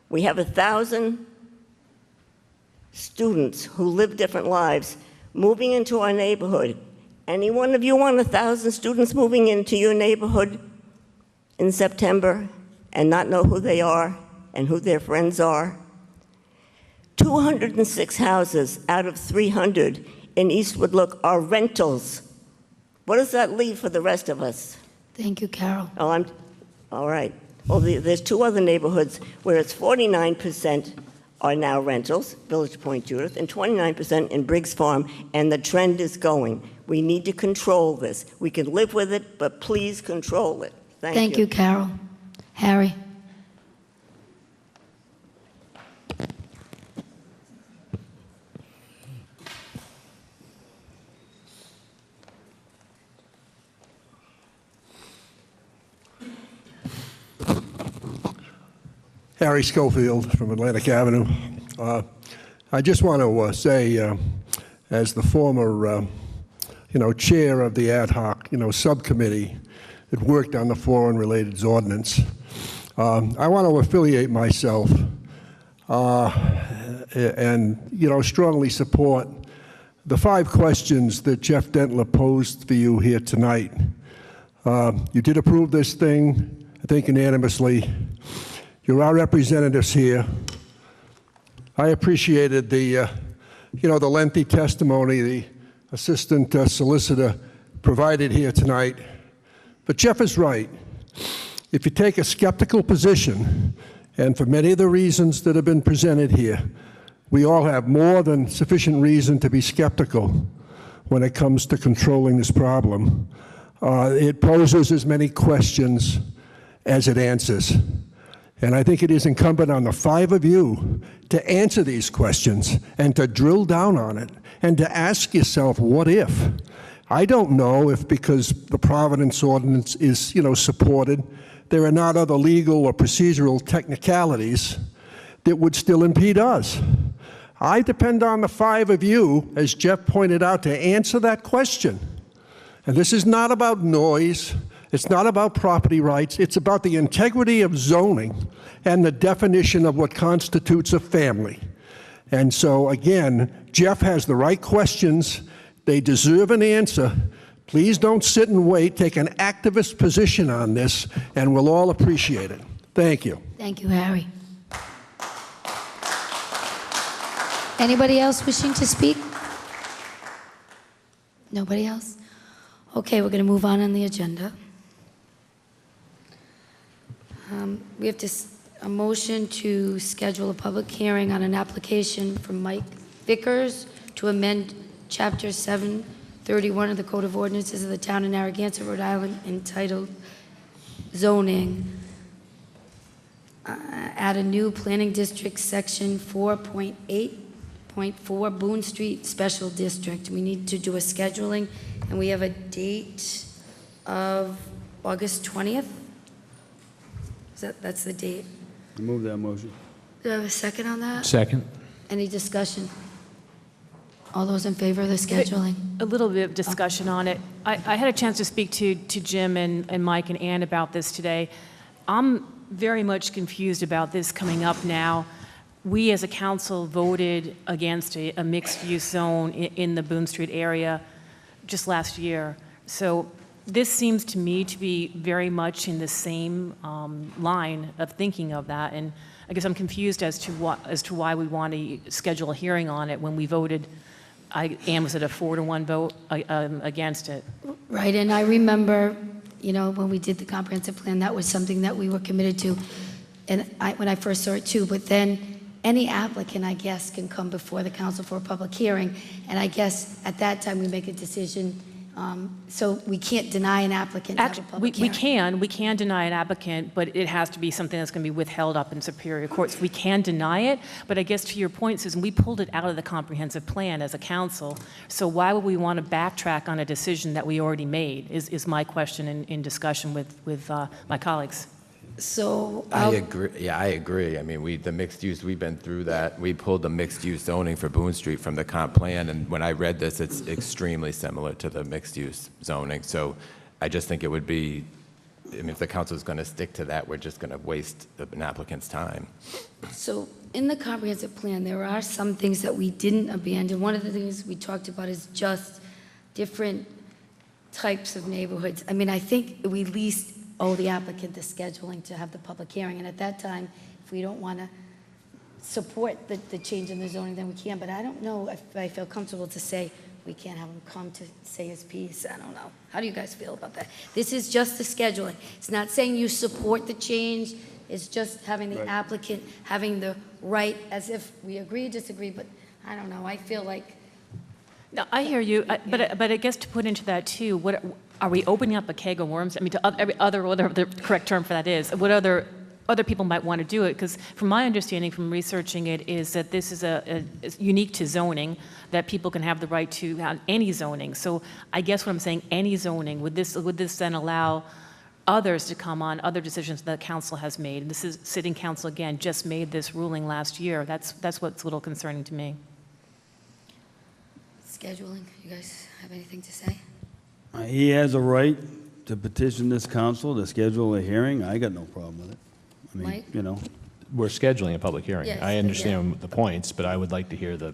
We have 1,000 students who live different lives moving into our neighborhood. Any one of you want 1,000 students moving into your neighborhood in September and not know who they are and who their friends are? 206 houses out of 300 in Eastwood Look are rentals. What does that leave for the rest of us?
Thank you, Carol.
Oh, all right. Well, there's 2 other neighborhoods where it's 49% are now rentals, Village Point Judith, and 29% in Briggs Farm, and the trend is going. We need to control this. We can live with it, but please control it.
Thank you, Carol. Harry.
Harry Schofield from Atlantic Avenue. I just want to say, as the former, chair of the ad hoc, subcommittee that worked on the foreign-related ordinance, I want to affiliate myself and, strongly support the 5 questions that Jeff Dentler posed for you here tonight. You did approve this thing, I think, unanimously. You're our representatives here. I appreciated the lengthy testimony the assistant solicitor provided here tonight. But Jeff is right. If you take a skeptical position, and for many of the reasons that have been presented here, we all have more than sufficient reason to be skeptical when it comes to controlling this problem. It poses as many questions as it answers. And I think it is incumbent on the 5 of you to answer these questions and to drill down on it and to ask yourself, what if? I don't know if because the Providence ordinance is, supported, there are not other legal or procedural technicalities that would still impede us. I depend on the 5 of you, as Jeff pointed out, to answer that question. And this is not about noise. It's not about property rights. It's about the integrity of zoning and the definition of what constitutes a family. And so, again, Jeff has the right questions. They deserve an answer. Please don't sit and wait. Take an activist position on this, and we'll all appreciate it. Thank you.
Thank you, Harry. Anybody else wishing to speak? Nobody else? Okay, we're going to move on the agenda. We have a motion to schedule a public hearing on an application from Mike Vickers to amend Chapter 731 of the Code of Ordinances of the Town of Narragansett, Rhode Island, entitled Zoning. Add a new Planning District Section 4.8.4 Boone Street Special District. We need to do a scheduling, and we have a date of August 20th. That's the date.
I move that motion.
Do I have a second on that?
Second.
Any discussion? All those in favor of the scheduling?
A little bit of discussion on it. I had a chance to speak to Jim and Mike and Ann about this today. I'm very much confused about this coming up now. We as a council voted against a mixed-use zone in the Boone Street area just last year. So this seems to me to be very much in the same line of thinking of that. And I guess I'm confused as to why we want to schedule a hearing on it when we voted, Ann, was it a 4-to-1 vote against it?
Right, and I remember, when we did the comprehensive plan, that was something that we were committed to, and when I first saw it too, but then any applicant, I guess, can come before the council for a public hearing, and I guess at that time we make a decision, so we can't deny an applicant to have a public hearing.
We can deny an applicant, but it has to be something that's going to be withheld up in Superior Court. So we can deny it, but I guess to your point, Susan, we pulled it out of the comprehensive plan as a council, so why would we want to backtrack on a decision that we already made, is my question in discussion with my colleagues.
So
I agree. Yeah, I agree. I mean, the mixed use, we've been through that. We pulled the mixed use zoning for Boone Street from the comp plan, and when I read this, it's extremely similar to the mixed use zoning. So I just think it would be, if the council is going to stick to that, we're just going to waste an applicant's time.
So in the comprehensive plan, there are some things that we didn't abandon. One of the things we talked about is just different types of neighborhoods. I mean, I think we at least owe the applicant the scheduling to have the public hearing, and at that time, if we don't want to support the change in the zoning, then we can, but I don't know if I feel comfortable to say we can't have him come to say his piece. I don't know. How do you guys feel about that? This is just the scheduling. It's not saying you support the change. It's just having the applicant having the right, as if we agree, disagree, but I don't know. I feel like...
No, I hear you, but I guess to put into that too, what are we opening up a keg of worms? I mean, to whatever the correct term for that is, what other people might want to do it? Because from my understanding, from researching it, is that this is it's unique to zoning, that people can have the right to have any zoning. So I guess what I'm saying, any zoning, would this then allow others to come on other decisions that the council has made? And this is sitting council again just made this ruling last year. That's what's a little concerning to me.
Scheduling, you guys have anything to say?
He has a right to petition this council to schedule a hearing. I got no problem with it. I mean,
Mike?
We're scheduling a public hearing.
Yes,
I understand the points, but I would like to hear the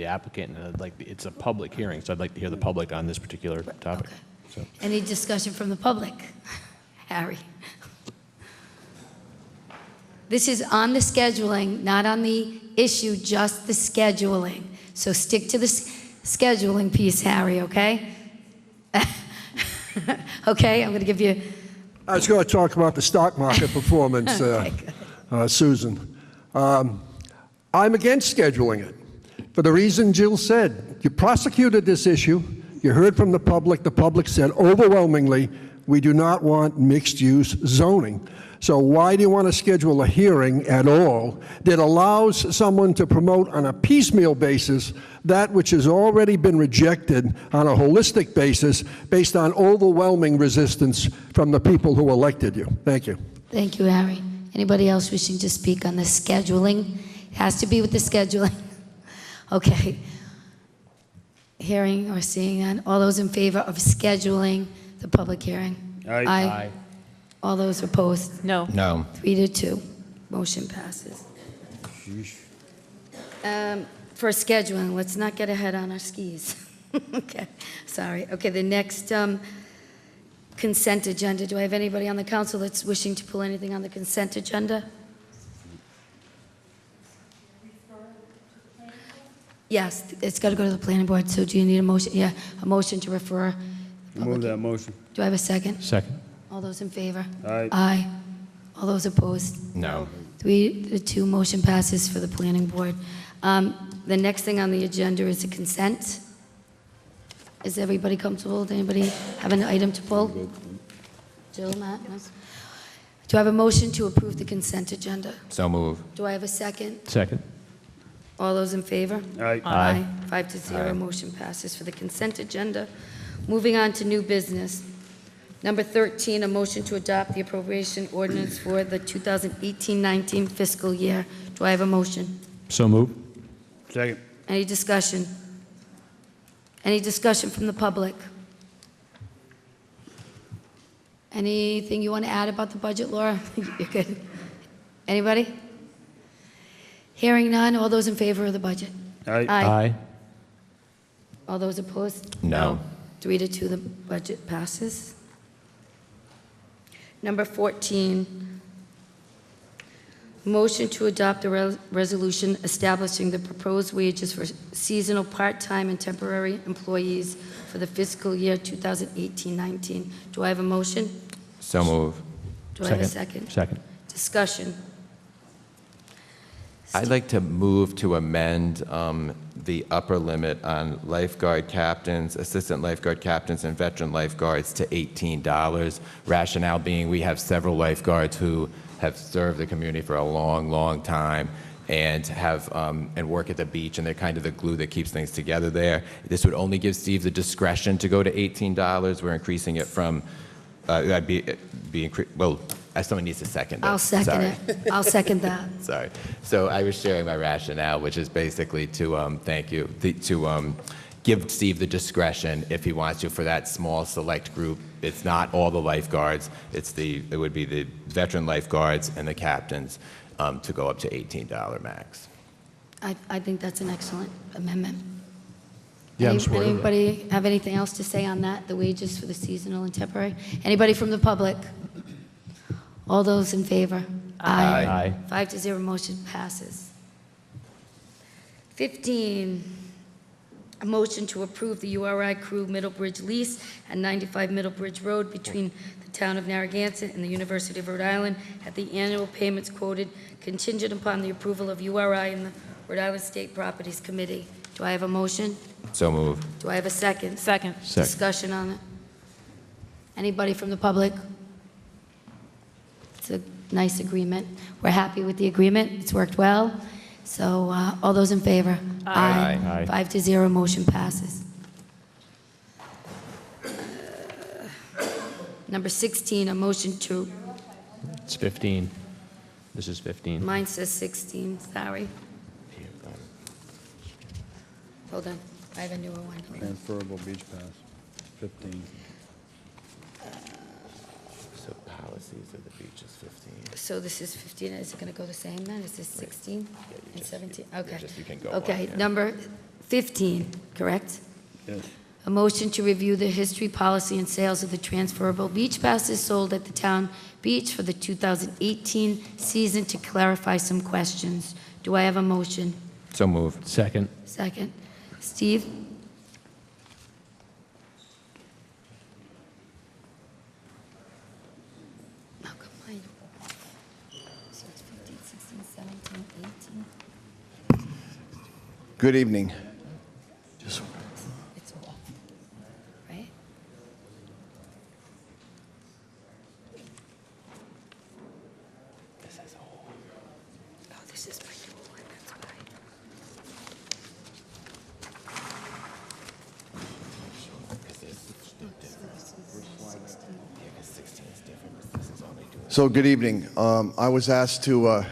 applicant, and it's a public hearing, so I'd like to hear the public on this particular topic.
Okay.
So.
Any discussion from the public? Harry? This is on the scheduling, not on the issue, just the scheduling. So stick to the scheduling piece, Harry, okay? Okay, I'm going to give you...
I was going to talk about the stock market performance, Susan. I'm against scheduling it for the reason Jill said. You prosecuted this issue. You heard from the public. The public said overwhelmingly, we do not want mixed-use zoning. So why do you want to schedule a hearing at all that allows someone to promote on a piecemeal basis that which has already been rejected on a holistic basis based on overwhelming resistance from the people who elected you? Thank you.
Thank you, Harry. Anybody else wishing to speak on the scheduling? It has to be with the scheduling. Okay. Hearing or seeing none. All those in favor of scheduling the public hearing?
Aye.
Aye. All those opposed?
No.
No.
3-2. Motion passes. For scheduling, let's not get ahead on our skis. Okay, sorry. Okay, the next consent agenda. Do I have anybody on the council that's wishing to pull anything on the consent agenda? Yes, it's got to go to the planning board, so do you need a motion? Yeah, a motion to refer.
Move that motion.
Do I have a second?
Second.
All those in favor?
Aye.
Aye. All those opposed?
No.
3-2, motion passes for the planning board. The next thing on the agenda is a consent. Is everybody comfortable? Does anybody have an item to pull? Jill, Matt? No? Do I have a motion to approve the consent agenda?
So move.
Do I have a second?
Second.
All those in favor?
Aye.
Aye.
5-0,
Aye.
motion passes for the consent agenda. Moving on to new business. Number 13, a motion to adopt the appropriation ordinance for the 2018-19 fiscal year. Do I have a motion?
So move.
Second.
Any discussion? Any discussion from the public? Anything you want to add about the budget, Laura? You're good. Anybody? Hearing none, all those in favor of the budget?
Aye.
Aye.
All those opposed?
No.
3-2, the budget passes. Number 14, Motion to adopt a resolution establishing the proposed wages for seasonal, part-time, and temporary employees for the fiscal year 2018-19. Do I have a motion?
So move.
Do I have a second?
Second.
Discussion.
I'd like to move to amend the upper limit on lifeguard captains, assistant lifeguard captains, and veteran lifeguards to $18. Rationale being we have several lifeguards who have served the community for a long, long time and have and work at the beach, and they're kind of the glue that keeps things together there. This would only give Steve the discretion to go to $18. We're increasing it from well, someone needs to second it.
I'll second it. I'll second that.
Sorry. So I was sharing my rationale, which is basically to thank you to give Steve the discretion if he wants to for that small select group. It's not all the lifeguards. It would be the veteran lifeguards and the captains to go up to $18 max.
I think that's an excellent amendment.
Yeah, I'm supportive of that.
Anybody have anything else to say on that, the wages for the seasonal and temporary? Anybody from the public? All those in favor?
Aye.
5-0, motion passes. 15, a motion to approve the URI Crew Middlebridge lease at 95 Middlebridge Road between the town of Narragansett and the University of Rhode Island at the annual payments quoted contingent upon the approval of URI and the Rhode Island State Properties Committee. Do I have a motion?
So move.
Do I have a second?
Second.
Discussion on it? Anybody from the public? It's a nice agreement. We're happy with the agreement. It's worked well. So all those in favor?
Aye.
5-0, motion passes. Number 16, a motion to,
It's 15. This is 15.
mine says 16, sorry. Hold on, I have a newer one.
Transferable beach pass, 15.
So policies of the beach is 15.
So this is 15, is it going to go the same then? Is this 16 and 17? Okay.
You can go
Okay,
on, yeah.
number 15, correct?
Yes.
A motion to review the history, policy, and sales of the transferable beach passes sold at the town beach for the 2018 season to clarify some questions. Do I have a motion?
So move.
Second.
Second. Steve? How come mine? So it's 15, 16, 17, 18.
Good evening.
It's off, right? Oh, this is my new one, that's why.
So, good evening. I was asked to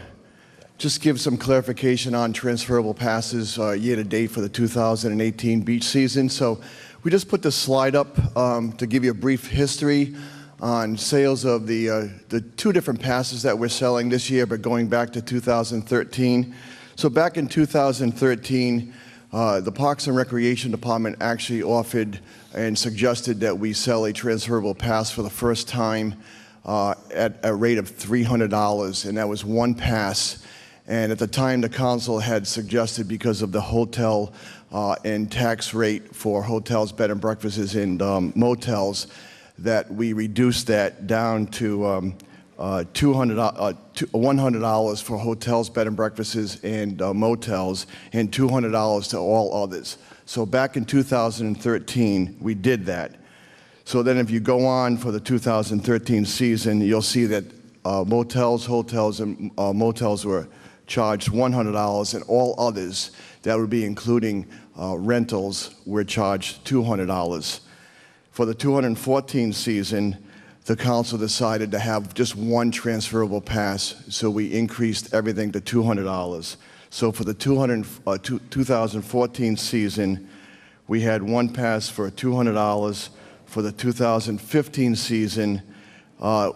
just give some clarification on transferable passes year-to-date for the 2018 beach season. So, we just put this slide up to give you a brief history on sales of the two different passes that we're selling this year, but going back to 2013. So, back in 2013, the Parks and Recreation Department actually offered and suggested that we sell a transferable pass for the first time at a rate of $300, and that was one pass. And at the time, the council had suggested, because of the hotel and tax rate for hotels, bed and breakfasts, and motels, that we reduced that down to $100 for hotels, bed and breakfasts, and motels, and $200 to all others. So back in 2013, we did that. So then if you go on for the 2013 season, you'll see that motels, hotels, and motels were charged $100, and all others, that would be including rentals, were charged $200. For the 2014 season, the council decided to have just one transferable pass, so we increased everything to $200. So for the 2014 season, we had one pass for $200. For the 2015 season,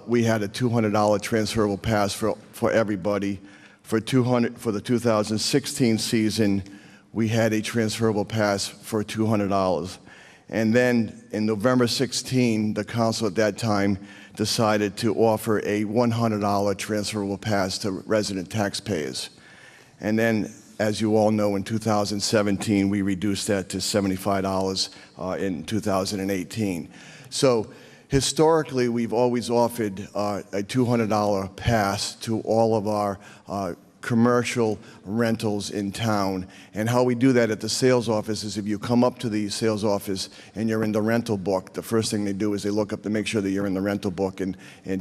we had a $200 transferable pass for everybody. For the 2016 season, we had a transferable pass for $200. And then in November 16, the council at that time decided to offer a $100 transferable pass to resident taxpayers. And then, as you all know, in 2017, we reduced that to $75 in 2018. So historically, we've always offered a $200 pass to all of our commercial rentals in town. And how we do that at the sales office is if you come up to the sales office and you're in the rental book, the first thing they do is they look up to make sure that you're in the rental book. And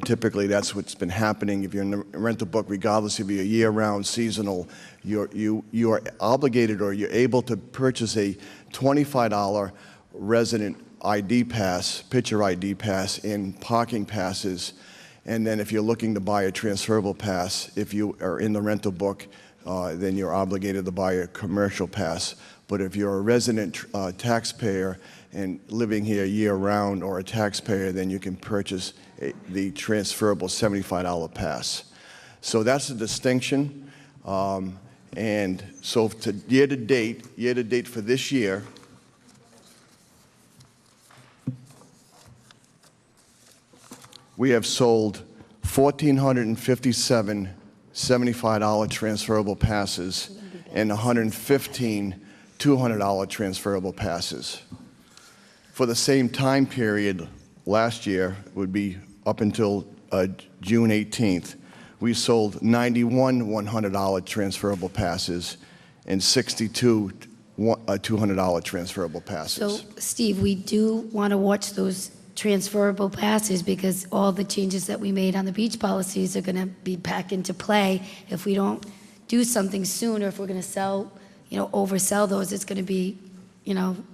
typically that's what's been happening. If you're in the rental book, regardless if you're year-round, seasonal, you are obligated or you're able to purchase a $25 resident ID pass, picture ID pass, and parking passes. And then if you're looking to buy a transferable pass, if you are in the rental book, then you're obligated to buy a commercial pass. But if you're a resident taxpayer and living here year-round or a taxpayer, then you can purchase the transferable $75 pass. So that's the distinction. And so to year-to-date for this year, we have sold 1,457 $75 transferable passes and 115 $200 transferable passes. For the same time period last year, would be up until June 18th, we sold 91 $100 transferable passes and 62 $200 transferable passes.
So, Steve, we do want to watch those transferable passes because all the changes that we made on the beach policies are going to be back into play. If we don't do something soon, or if we're going to sell, oversell those, it's going to be,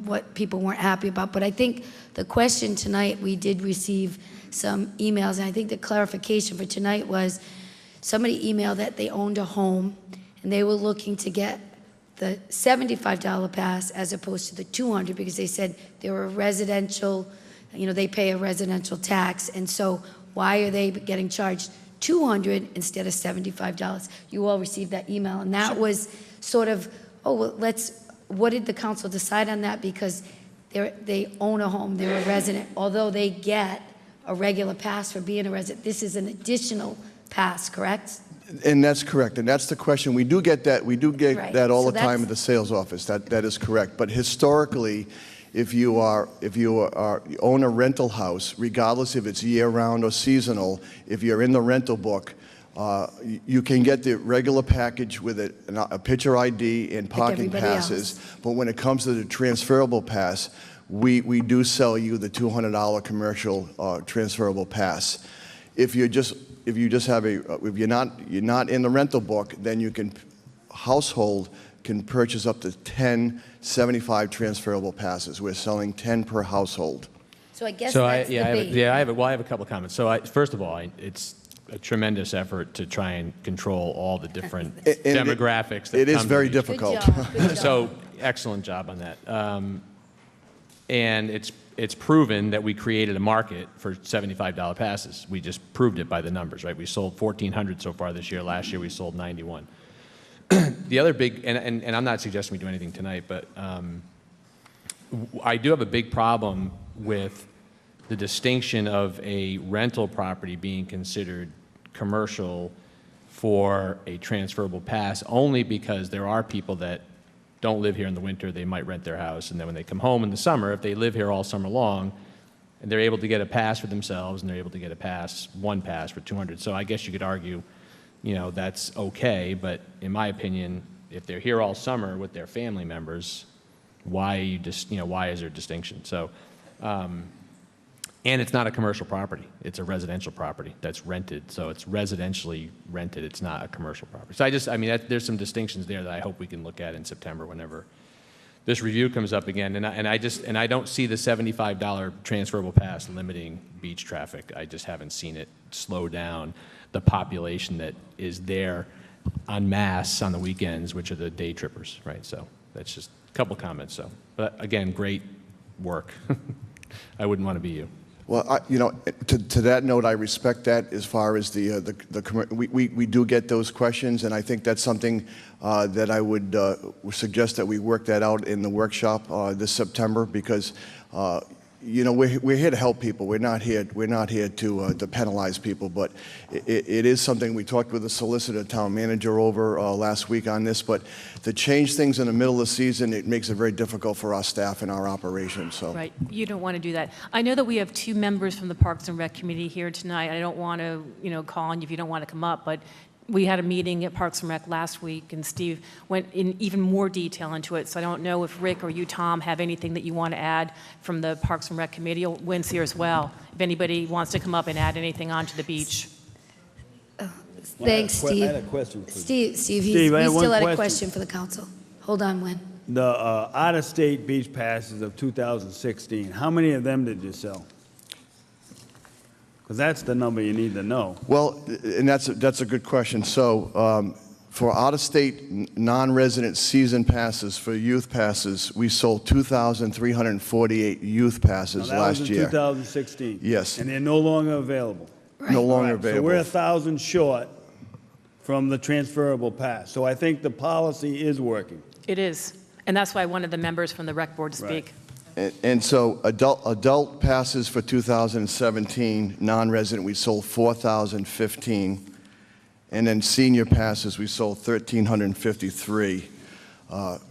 what people weren't happy about. But I think the question tonight, we did receive some emails, and I think the clarification for tonight was somebody emailed that they owned a home and they were looking to get the $75 pass as opposed to the $200 because they said they were a residential, they pay a residential tax, and so why are they getting charged $200 instead of $75? You all received that email, and that was sort of, what did the council decide on that? Because they own a home, they're a resident, although they get a regular pass for being a resident. This is an additional pass, correct?
And that's correct, and that's the question. We do get that. We do get
Right.
that all
So
the time at the sales office. That is correct. But historically, if you own a rental house, regardless if it's year-round or seasonal, if you're in the rental book, you can get the regular package with a picture ID and parking passes. But when it comes to the transferable pass, we do sell you the $200 commercial transferable pass. If you're not in the rental book, then you can household can purchase up to 10 75 transferable passes. We're selling 10 per household.
So I guess that's the big.
I have a couple of comments. So first of all, it's a tremendous effort to try and control all the different demographics.
It is very difficult.
Good job. Good job.
So excellent job on that. And it's proven that we created a market for $75 passes. We just proved it by the numbers, right? We sold 1,400 so far this year. Last year we sold 91. The other big, and I'm not suggesting we do anything tonight, but I do have a big problem with the distinction of a rental property being considered commercial for a transferable pass, only because there are people that don't live here in the winter. They might rent their house, and then when they come home in the summer, if they live here all summer long, and they're able to get a pass for themselves, and they're able to get one pass for $200. So I guess you could argue, that's okay, but in my opinion, if they're here all summer with their family members, why is there a distinction? So, and it's not a commercial property. It's a residential property that's rented. So it's residentially rented. It's not a commercial property. So there's some distinctions there that I hope we can look at in September whenever this review comes up again. And I don't see the $75 transferable pass limiting beach traffic. I just haven't seen it slow down the population that is there en masse on the weekends, which are the day trippers, right? So that's just a couple comments. So, but again, great work. I wouldn't want to be you.
Well, to that note, I respect that as far as we do get those questions, and I think that's something that I would suggest that we work that out in the workshop this September, because we're here to help people. We're not here to penalize people, but it is something we talked with the solicitor, town manager over last week on this. But to change things in the middle of the season, it makes it very difficult for our staff and our operations. So.
Right, you don't want to do that. I know that we have 2 members from the Parks and Rec Committee here tonight. I don't want to, call on you if you don't want to come up, but we had a meeting at Parks and Rec last week, and Steve went in even more detail into it. So I don't know if Rick or you, Tom, have anything that you want to add from the Parks and Rec Committee. Wynn's here as well. If anybody wants to come up and add anything onto the beach.
Thanks, Steve.
I had a question for
Steve,
Steve, I
we
had one
still had a
question.
question for the council. Hold on, Wynn.
The out-of-state beach passes of 2016, how many of them did you sell? Because that's the number you need to know.
Well, and that's a good question. So for out-of-state non-resident season passes, for youth passes, we sold 2,348 youth passes
Now, that
last
was in
year.
2016.
Yes.
And they're no longer available.
No longer
Right,
available.
So we're 1,000 short from the transferable pass. So I think the policy is working.
It is, and that's why I wanted the members from the Rec Board to speak.
And so adult passes for 2017, non-resident, we sold 4,015. And then senior passes, we sold 1,353.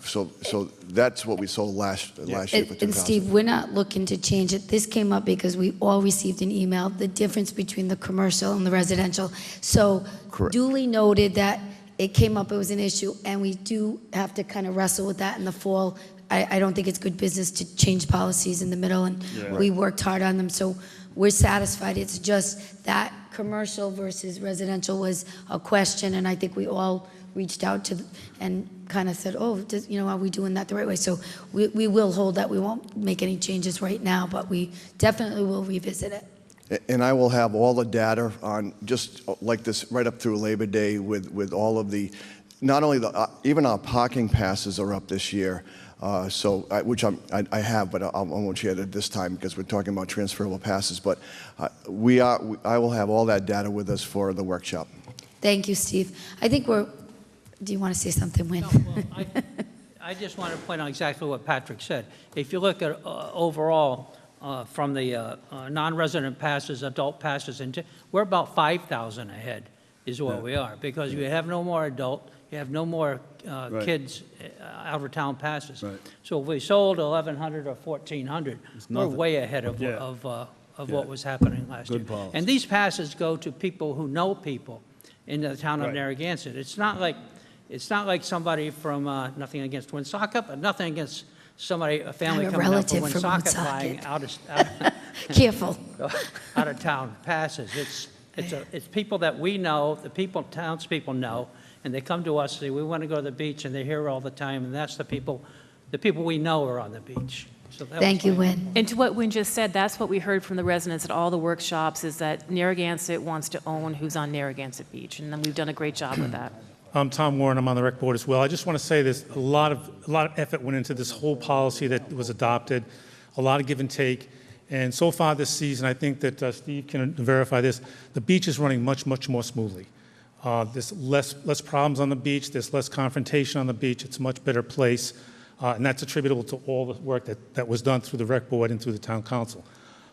So that's what we sold last year for 2000.
And Steve, we're not looking to change it. This came up because we all received an email, the difference between the commercial and the residential. So
Correct.
duly noted that it came up, it was an issue, and we do have to kind of wrestle with that in the fall. I don't think it's good business to change policies in the middle, and we worked hard on them, so we're satisfied. It's just that commercial versus residential was a question, and I think we all reached out to and kind of said, oh, are we doing that the right way? So we will hold that. We won't make any changes right now, but we definitely will revisit it.
And I will have all the data on just like this right up through Labor Day with all of the, not only even our parking passes are up this year. Which I have, but I won't share it this time because we're talking about transferable passes. But I will have all that data with us for the workshop.
Thank you, Steve. I think do you want to say something, Wynn?
No, well, I just want to point out exactly what Patrick said. If you look at overall from the non-resident passes, adult passes, we're about 5,000 ahead is what we are, because you have no more adult, you have no more kids out-of-town passes.
Right.
So if we sold 1,100 or 1,400, we're way ahead of what was happening last year.
policy.
And these passes go to people who know people in the town of Narragansett. It's not like somebody from, nothing against Woonsocket, but nothing against somebody, a family
I'm a
coming up from
relative from
Woonsocket buying
Woonsocket. Careful.
out-of-town passes. It's people that we know, townspeople know, and they come to us and say, we want to go to the beach, and they're here all the time, and that's the people we know are on the beach. So
Thank you, Wynn.
And to what Wynn just said, that's what we heard from the residents at all the workshops, is that Narragansett wants to own who's on Narragansett Beach, and then we've done a great job with that.
I'm Tom Warren. I'm on the rec board as well. I just want to say this: a lot of effort went into this whole policy that was adopted, a lot of give and take. And so far this season, I think that Steve can verify this, the beach is running much, much more smoothly. There's less problems on the beach. There's less confrontation on the beach. It's a much better place. And that's attributable to all the work that was done through the rec board and through the town council.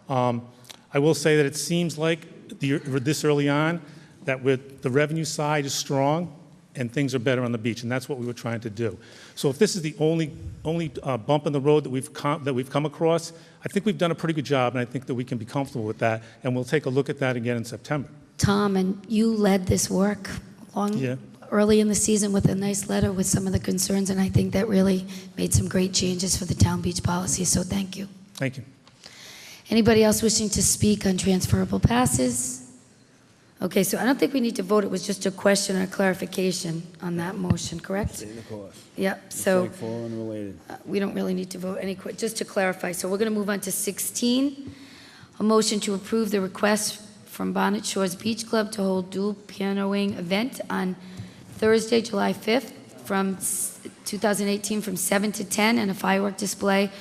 I will say that it seems like this early on that with the revenue side is strong and things are better on the beach, and that's what we were trying to do. So if this is the only bump in the road that we've come across, I think we've done a pretty good job, and I think that we can be comfortable with that, and we'll take a look at that again in September.
Tom, and you led this work early in the season with a nice letter with some of the concerns, and I think that really made some great changes for the town beach policy, so thank you.
Thank you.
Anybody else wishing to speak on transferable passes? Okay, so I don't think we need to vote. It was just a question or a clarification on that motion, correct?
Stay the course.
Yep, so
It's like four unrelated.
we don't really need to vote just to clarify. So we're going to move on to 16, a motion to approve the request from Bonnet Shores Beach Club to hold dual pianoing event on Thursday, July 5th from 2018 from 7 to 10 and a firework display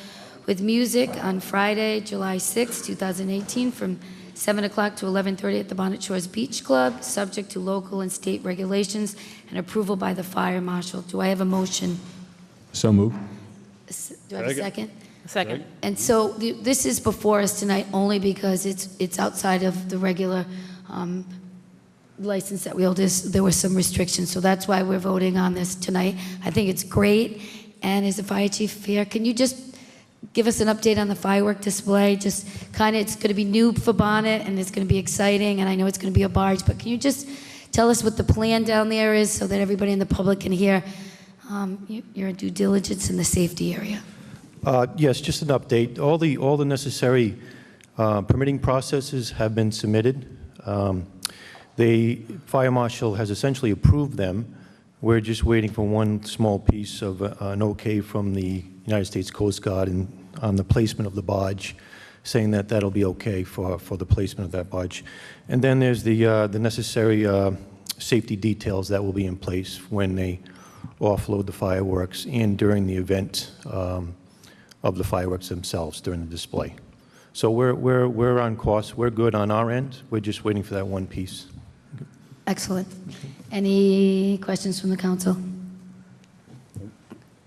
with music on Friday, July 6, 2018, from 7 o'clock to 11:30 at the Bonnet Shores Beach Club, subject to local and state regulations and approval by the fire marshal. Do I have a motion?
So move.
Do I have a second?
Second.
And so this is before us tonight only because it's outside of the regular license that we hold. There were some restrictions, so that's why we're voting on this tonight. I think it's great. And as the fire chief here, can you just give us an update on the firework display? Just kind of, it's going to be new for Bonnet, and it's going to be exciting, and I know it's going to be a barge, but can you just tell us what the plan down there is so that everybody in the public can hear your due diligence in the safety area?
Yes, just an update. All the necessary permitting processes have been submitted. The fire marshal has essentially approved them. We're just waiting for one small piece of an okay from the United States Coast Guard on the placement of the barge, saying that that'll be okay for the placement of that barge. And then there's the necessary safety details that will be in place when they offload the fireworks and during the event of the fireworks themselves during the display. So we're on course. We're good on our end. We're just waiting for that one piece.
Excellent. Any questions from the council?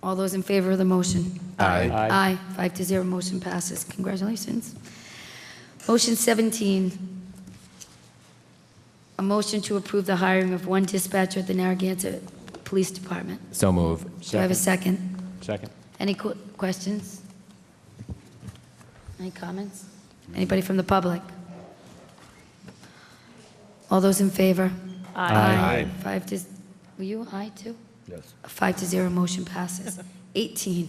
All those in favor of the motion?
Aye.
Aye. 5-0, motion passes. Congratulations. Motion 17, a motion to approve the hiring of one dispatcher at the Narragansett Police Department.
So move.
Do I have a second?
Second.
Any questions? Any comments? Anybody from the public? All those in favor?
Aye.
Were you aye too?
Yes.
5-0, motion passes. 18,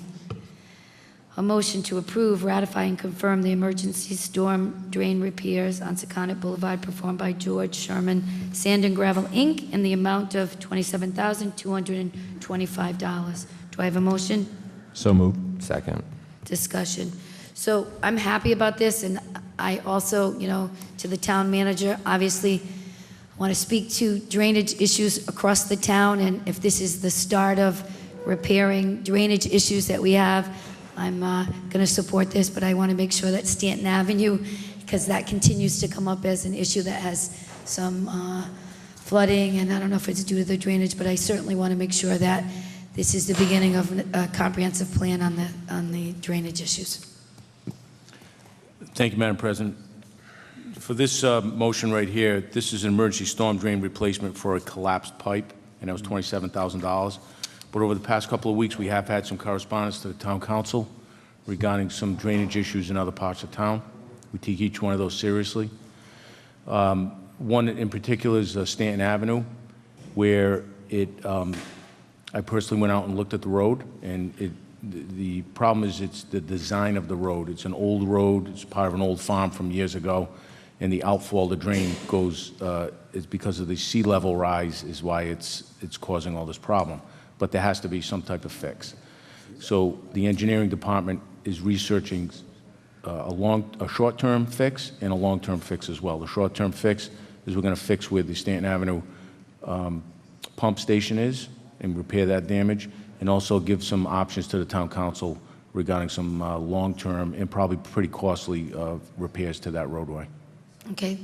a motion to approve, ratify, and confirm the emergency storm drain repairs on Secundit Boulevard performed by George Sherman Sand and Gravel, Inc. in the amount of $27,225. Do I have a motion?
So move.
Second.
Discussion. So I'm happy about this, and I also, to the town manager, obviously want to speak to drainage issues across the town, and if this is the start of repairing drainage issues that we have, I'm going to support this, but I want to make sure that Stanton Avenue, because that continues to come up as an issue that has some flooding, and I don't know if it's due to the drainage, but I certainly want to make sure that this is the beginning of a comprehensive plan on the drainage issues.
Thank you, Madam President. For this motion right here, this is an emergency storm drain replacement for a collapsed pipe, and that was $27,000. But over the past couple of weeks, we have had some correspondence to the town council regarding some drainage issues in other parts of town. We take each one of those seriously. One in particular is Stanton Avenue, where I personally went out and looked at the road, and the problem is it's the design of the road. It's an old road. It's part of an old farm from years ago, and the outfall of the drain goes, it's because of the sea level rise is why it's causing all this problem. But there has to be some type of fix. So the engineering department is researching a short-term fix and a long-term fix as well. The short-term fix is we're going to fix where the Stanton Avenue pump station is and repair that damage, and also give some options to the town council regarding some long-term and probably pretty costly repairs to that roadway.
Okay.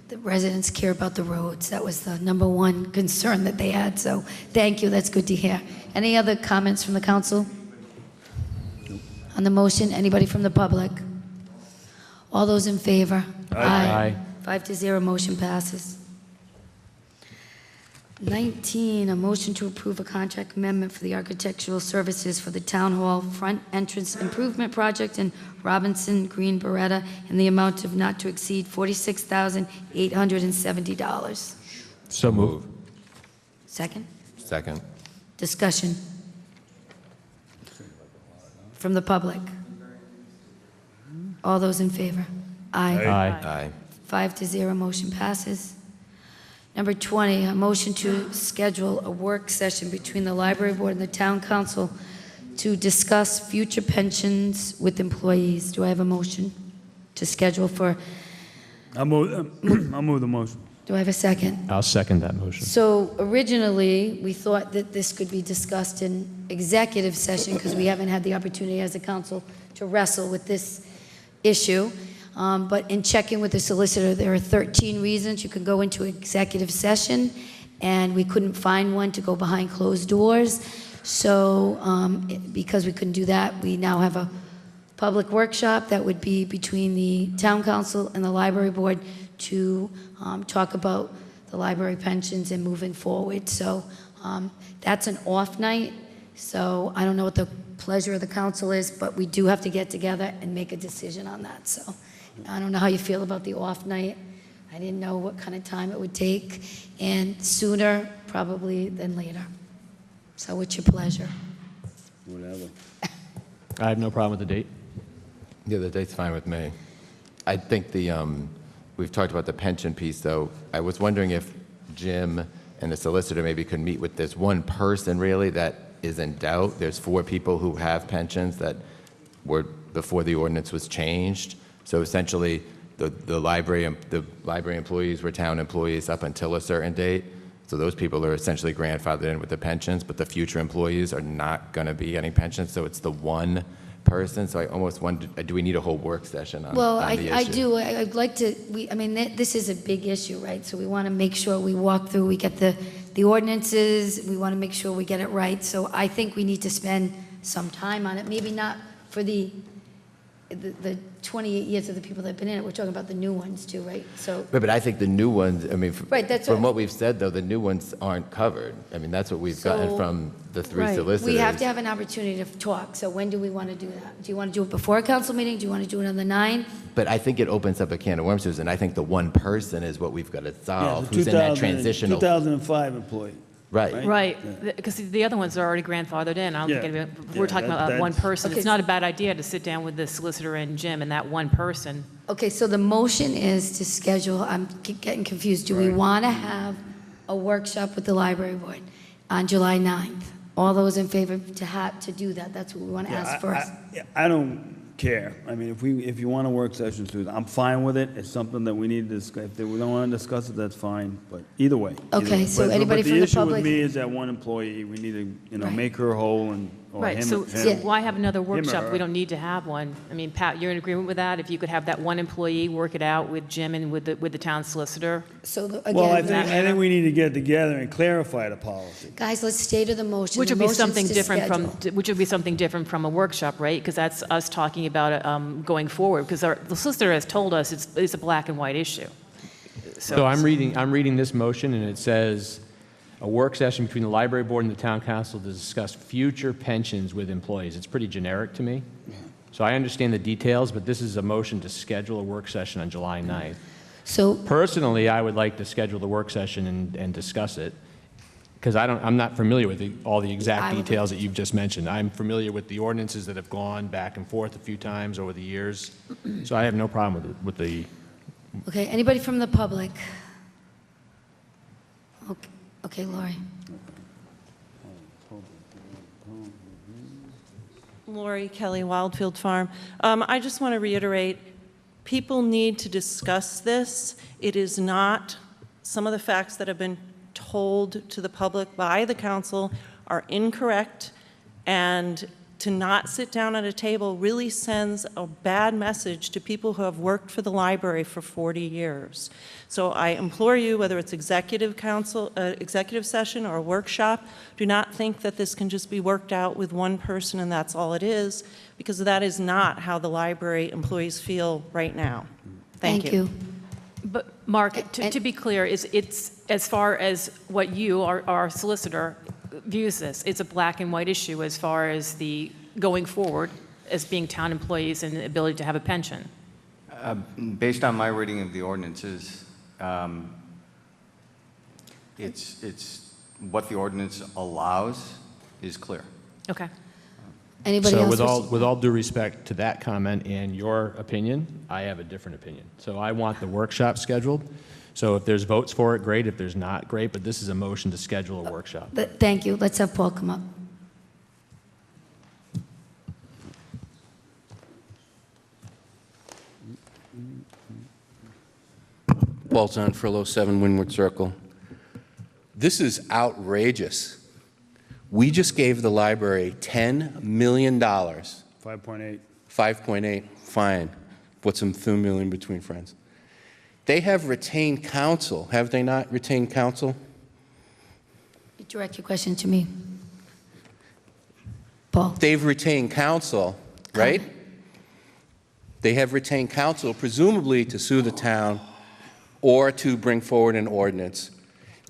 The residents care about the roads. That was the #1 concern that they had, so thank you. That's good to hear. Any other comments from the council? On the motion, anybody from the public? All those in favor?
Aye.
5-0, motion passes. 19, a motion to approve a contract amendment for the architectural services for the Town Hall front entrance improvement project in Robinson Green Beretta in the amount of not to exceed $46,870.
So move.
Second?
Second.
Discussion. From the public? All those in favor? Aye.
Aye.
5-0, motion passes. Number 20, a motion to schedule a work session between the library board and the town council to discuss future pensions with employees. Do I have a motion to schedule for?
I'll move the motion.
Do I have a second?
I'll second that motion.
So originally, we thought that this could be discussed in executive session because we haven't had the opportunity as a council to wrestle with this issue. But in checking with the solicitor, there are 13 reasons you can go into executive session, and we couldn't find one to go behind closed doors. So because we couldn't do that, we now have a public workshop that would be between the town council and the library board to talk about the library pensions and moving forward. So that's an off night. So I don't know what the pleasure of the council is, but we do have to get together and make a decision on that. So I don't know how you feel about the off night. I didn't know what kind of time it would take, and sooner probably than later. So what's your pleasure?
Whatever.
I have no problem with the date.
Yeah, the date's fine with me. I think we've talked about the pension piece, though. I was wondering if Jim and the solicitor maybe could meet with this one person, really, that is in doubt. There's 4 people who have pensions that were before the ordinance was changed. So essentially, the library employees were town employees up until a certain date. So those people are essentially grandfathered in with the pensions, but the future employees are not going to be getting pensions. So it's the one person. So I almost wonder, do we need a whole work session on,
Well,
on the issue?
I do. I'd like to, I mean, this is a big issue, right? So we want to make sure we walk through, we get the ordinances, we want to make sure we get it right. So I think we need to spend some time on it, maybe not for the 28 years of the people that have been in it. We're talking about the new ones too, right? So,
But I think the new ones, I mean,
Right, that's
from
what-
what we've said, though, the new ones aren't covered. I mean, that's what we've gotten
So-
from the 3
Right.
solicitors.
We have to have an opportunity to talk. So when do we want to do that? Do you want to do it before a council meeting? Do you want to do it on the 9th?
But I think it opens up a can of worms, Susan. I think the one person is what we've got to
Yeah,
solve,
the
who's in that
2000
transitional.
2005 employee.
Right.
Right, because the other ones are already grandfathered in. I don't think
Yeah.
we're talking about that one person.
Okay.
It's not a bad idea to sit down with the solicitor and Jim and that one person.
Okay, so the motion is to schedule, I'm getting confused. Do we want to have a workshop with the library board on July 9th? All those in favor to do that? That's what we want to ask first.
I don't care. I mean, if you want a work session, Susan, I'm fine with it. It's something that we need to discuss. If we don't want to discuss it, that's fine. But either way.
Okay, so
But
anybody from the
the issue
public-
with me is that one employee. We need to, make her whole and or
Right,
him.
so
him.
why have another
or
workshop?
her.
We don't need to have one. I mean, Pat, you're in agreement with that? If you could have that one employee work it out with Jim and with the town solicitor?
So
Well, I
again,
think we need to get together and clarify the policy.
guys, let's stay to the motion.
Which
The
would be
motion's
something
to
different
schedule.
which would be something different from a workshop, right? Because that's us talking about it going forward, because the solicitor has told us it's a black and white issue.
So I'm reading this motion, and it says, a work session between the library board and the town council to discuss future pensions with employees. It's pretty generic to me. So I understand the details, but this is a motion to schedule a work session on July 9th.
So
Personally, I would like to schedule the work session and discuss it, because I'm not familiar with all the exact details that you've just mentioned. I'm familiar with the ordinances that have gone back and forth a few times over the years, so I have no problem with the
Okay, anybody from the public? Okay, Lori.
Lori Kelly, Wildfield Farm. I just want to reiterate, people need to discuss this. It is not, some of the facts that have been told to the public by the council are incorrect, and to not sit down at a table really sends a bad message to people who have worked for the library for 40 years. So I implore you, whether it's executive session or a workshop, do not think that this can just be worked out with one person and that's all it is, because that is not how the library employees feel right now. Thank you.
But Mark, to be clear, it's as far as what you, our solicitor, views this, it's a black and white issue as far as the going forward as being town employees and the ability to have a pension.
Based on my reading of the ordinances, it's what the ordinance allows is clear.
Okay.
Anybody
so
else?
with all due respect to that comment and your opinion, I have a different opinion. So I want the workshop scheduled. So if there's votes for it, great. If there's not, great. But this is a motion to schedule a workshop.
Thank you. Let's have Paul come up.
Walton, Furlough 7, Windward Circle. This is outrageous. We just gave the library $10 million.
5.8.
5.8, fine. Put some $2 in between friends. They have retained counsel. Have they not retained counsel?
Direct your question to me. Paul.
They've retained counsel, right? They have retained counsel, presumably to sue the town or to bring forward an ordinance,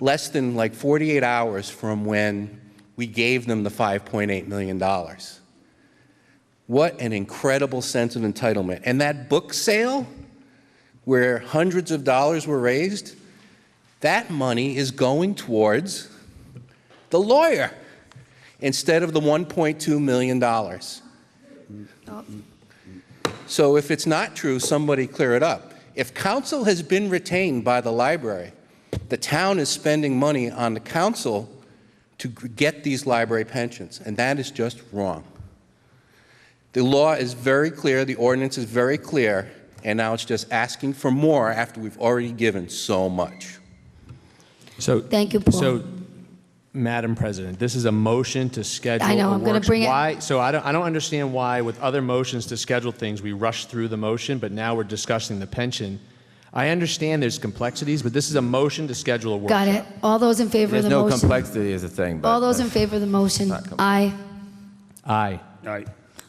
less than like 48 hours from when we gave them the $5.8 million. What an incredible sense of entitlement. And that book sale, where hundreds of dollars were raised, that money is going towards the lawyer instead of the $1.2 million. So if it's not true, somebody clear it up. If counsel has been retained by the library, the town is spending money on the council to get these library pensions, and that is just wrong. The law is very clear, the ordinance is very clear, and now it's just asking for more after we've already given so much.
So,
thank you, Paul.
So, Madam President, this is a motion to schedule.
I know, I'm going to bring
it. So I don't understand why with other motions to schedule things, we rush through the motion, but now we're discussing the pension. I understand there's complexities, but this is a motion to schedule a workshop.
Got it. All those in favor of the
There's no
motion?
complexity is a thing. But
All those in favor of the motion? Aye.
Aye.
Aye.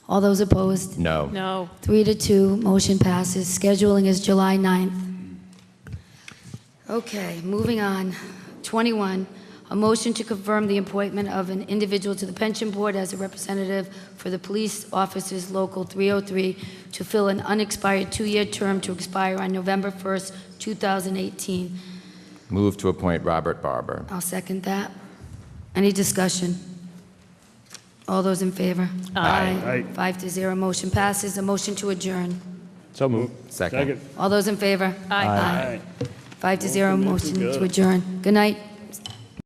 All those opposed?
No.
No.
3-2, motion passes. Scheduling is July 9th. Okay, moving on. 21, a motion to confirm the appointment of an individual to the pension board as a representative for the police officers local 303 to fill an unexpired 2-year term to expire on November 1st, 2018.
Move to appoint Robert Barber.
I'll second that. Any discussion? All those in favor?
Aye.
5-0, motion passes. A motion to adjourn.
So move.
Second.
All those in favor?
Aye.
5-0, motion to adjourn. Good night.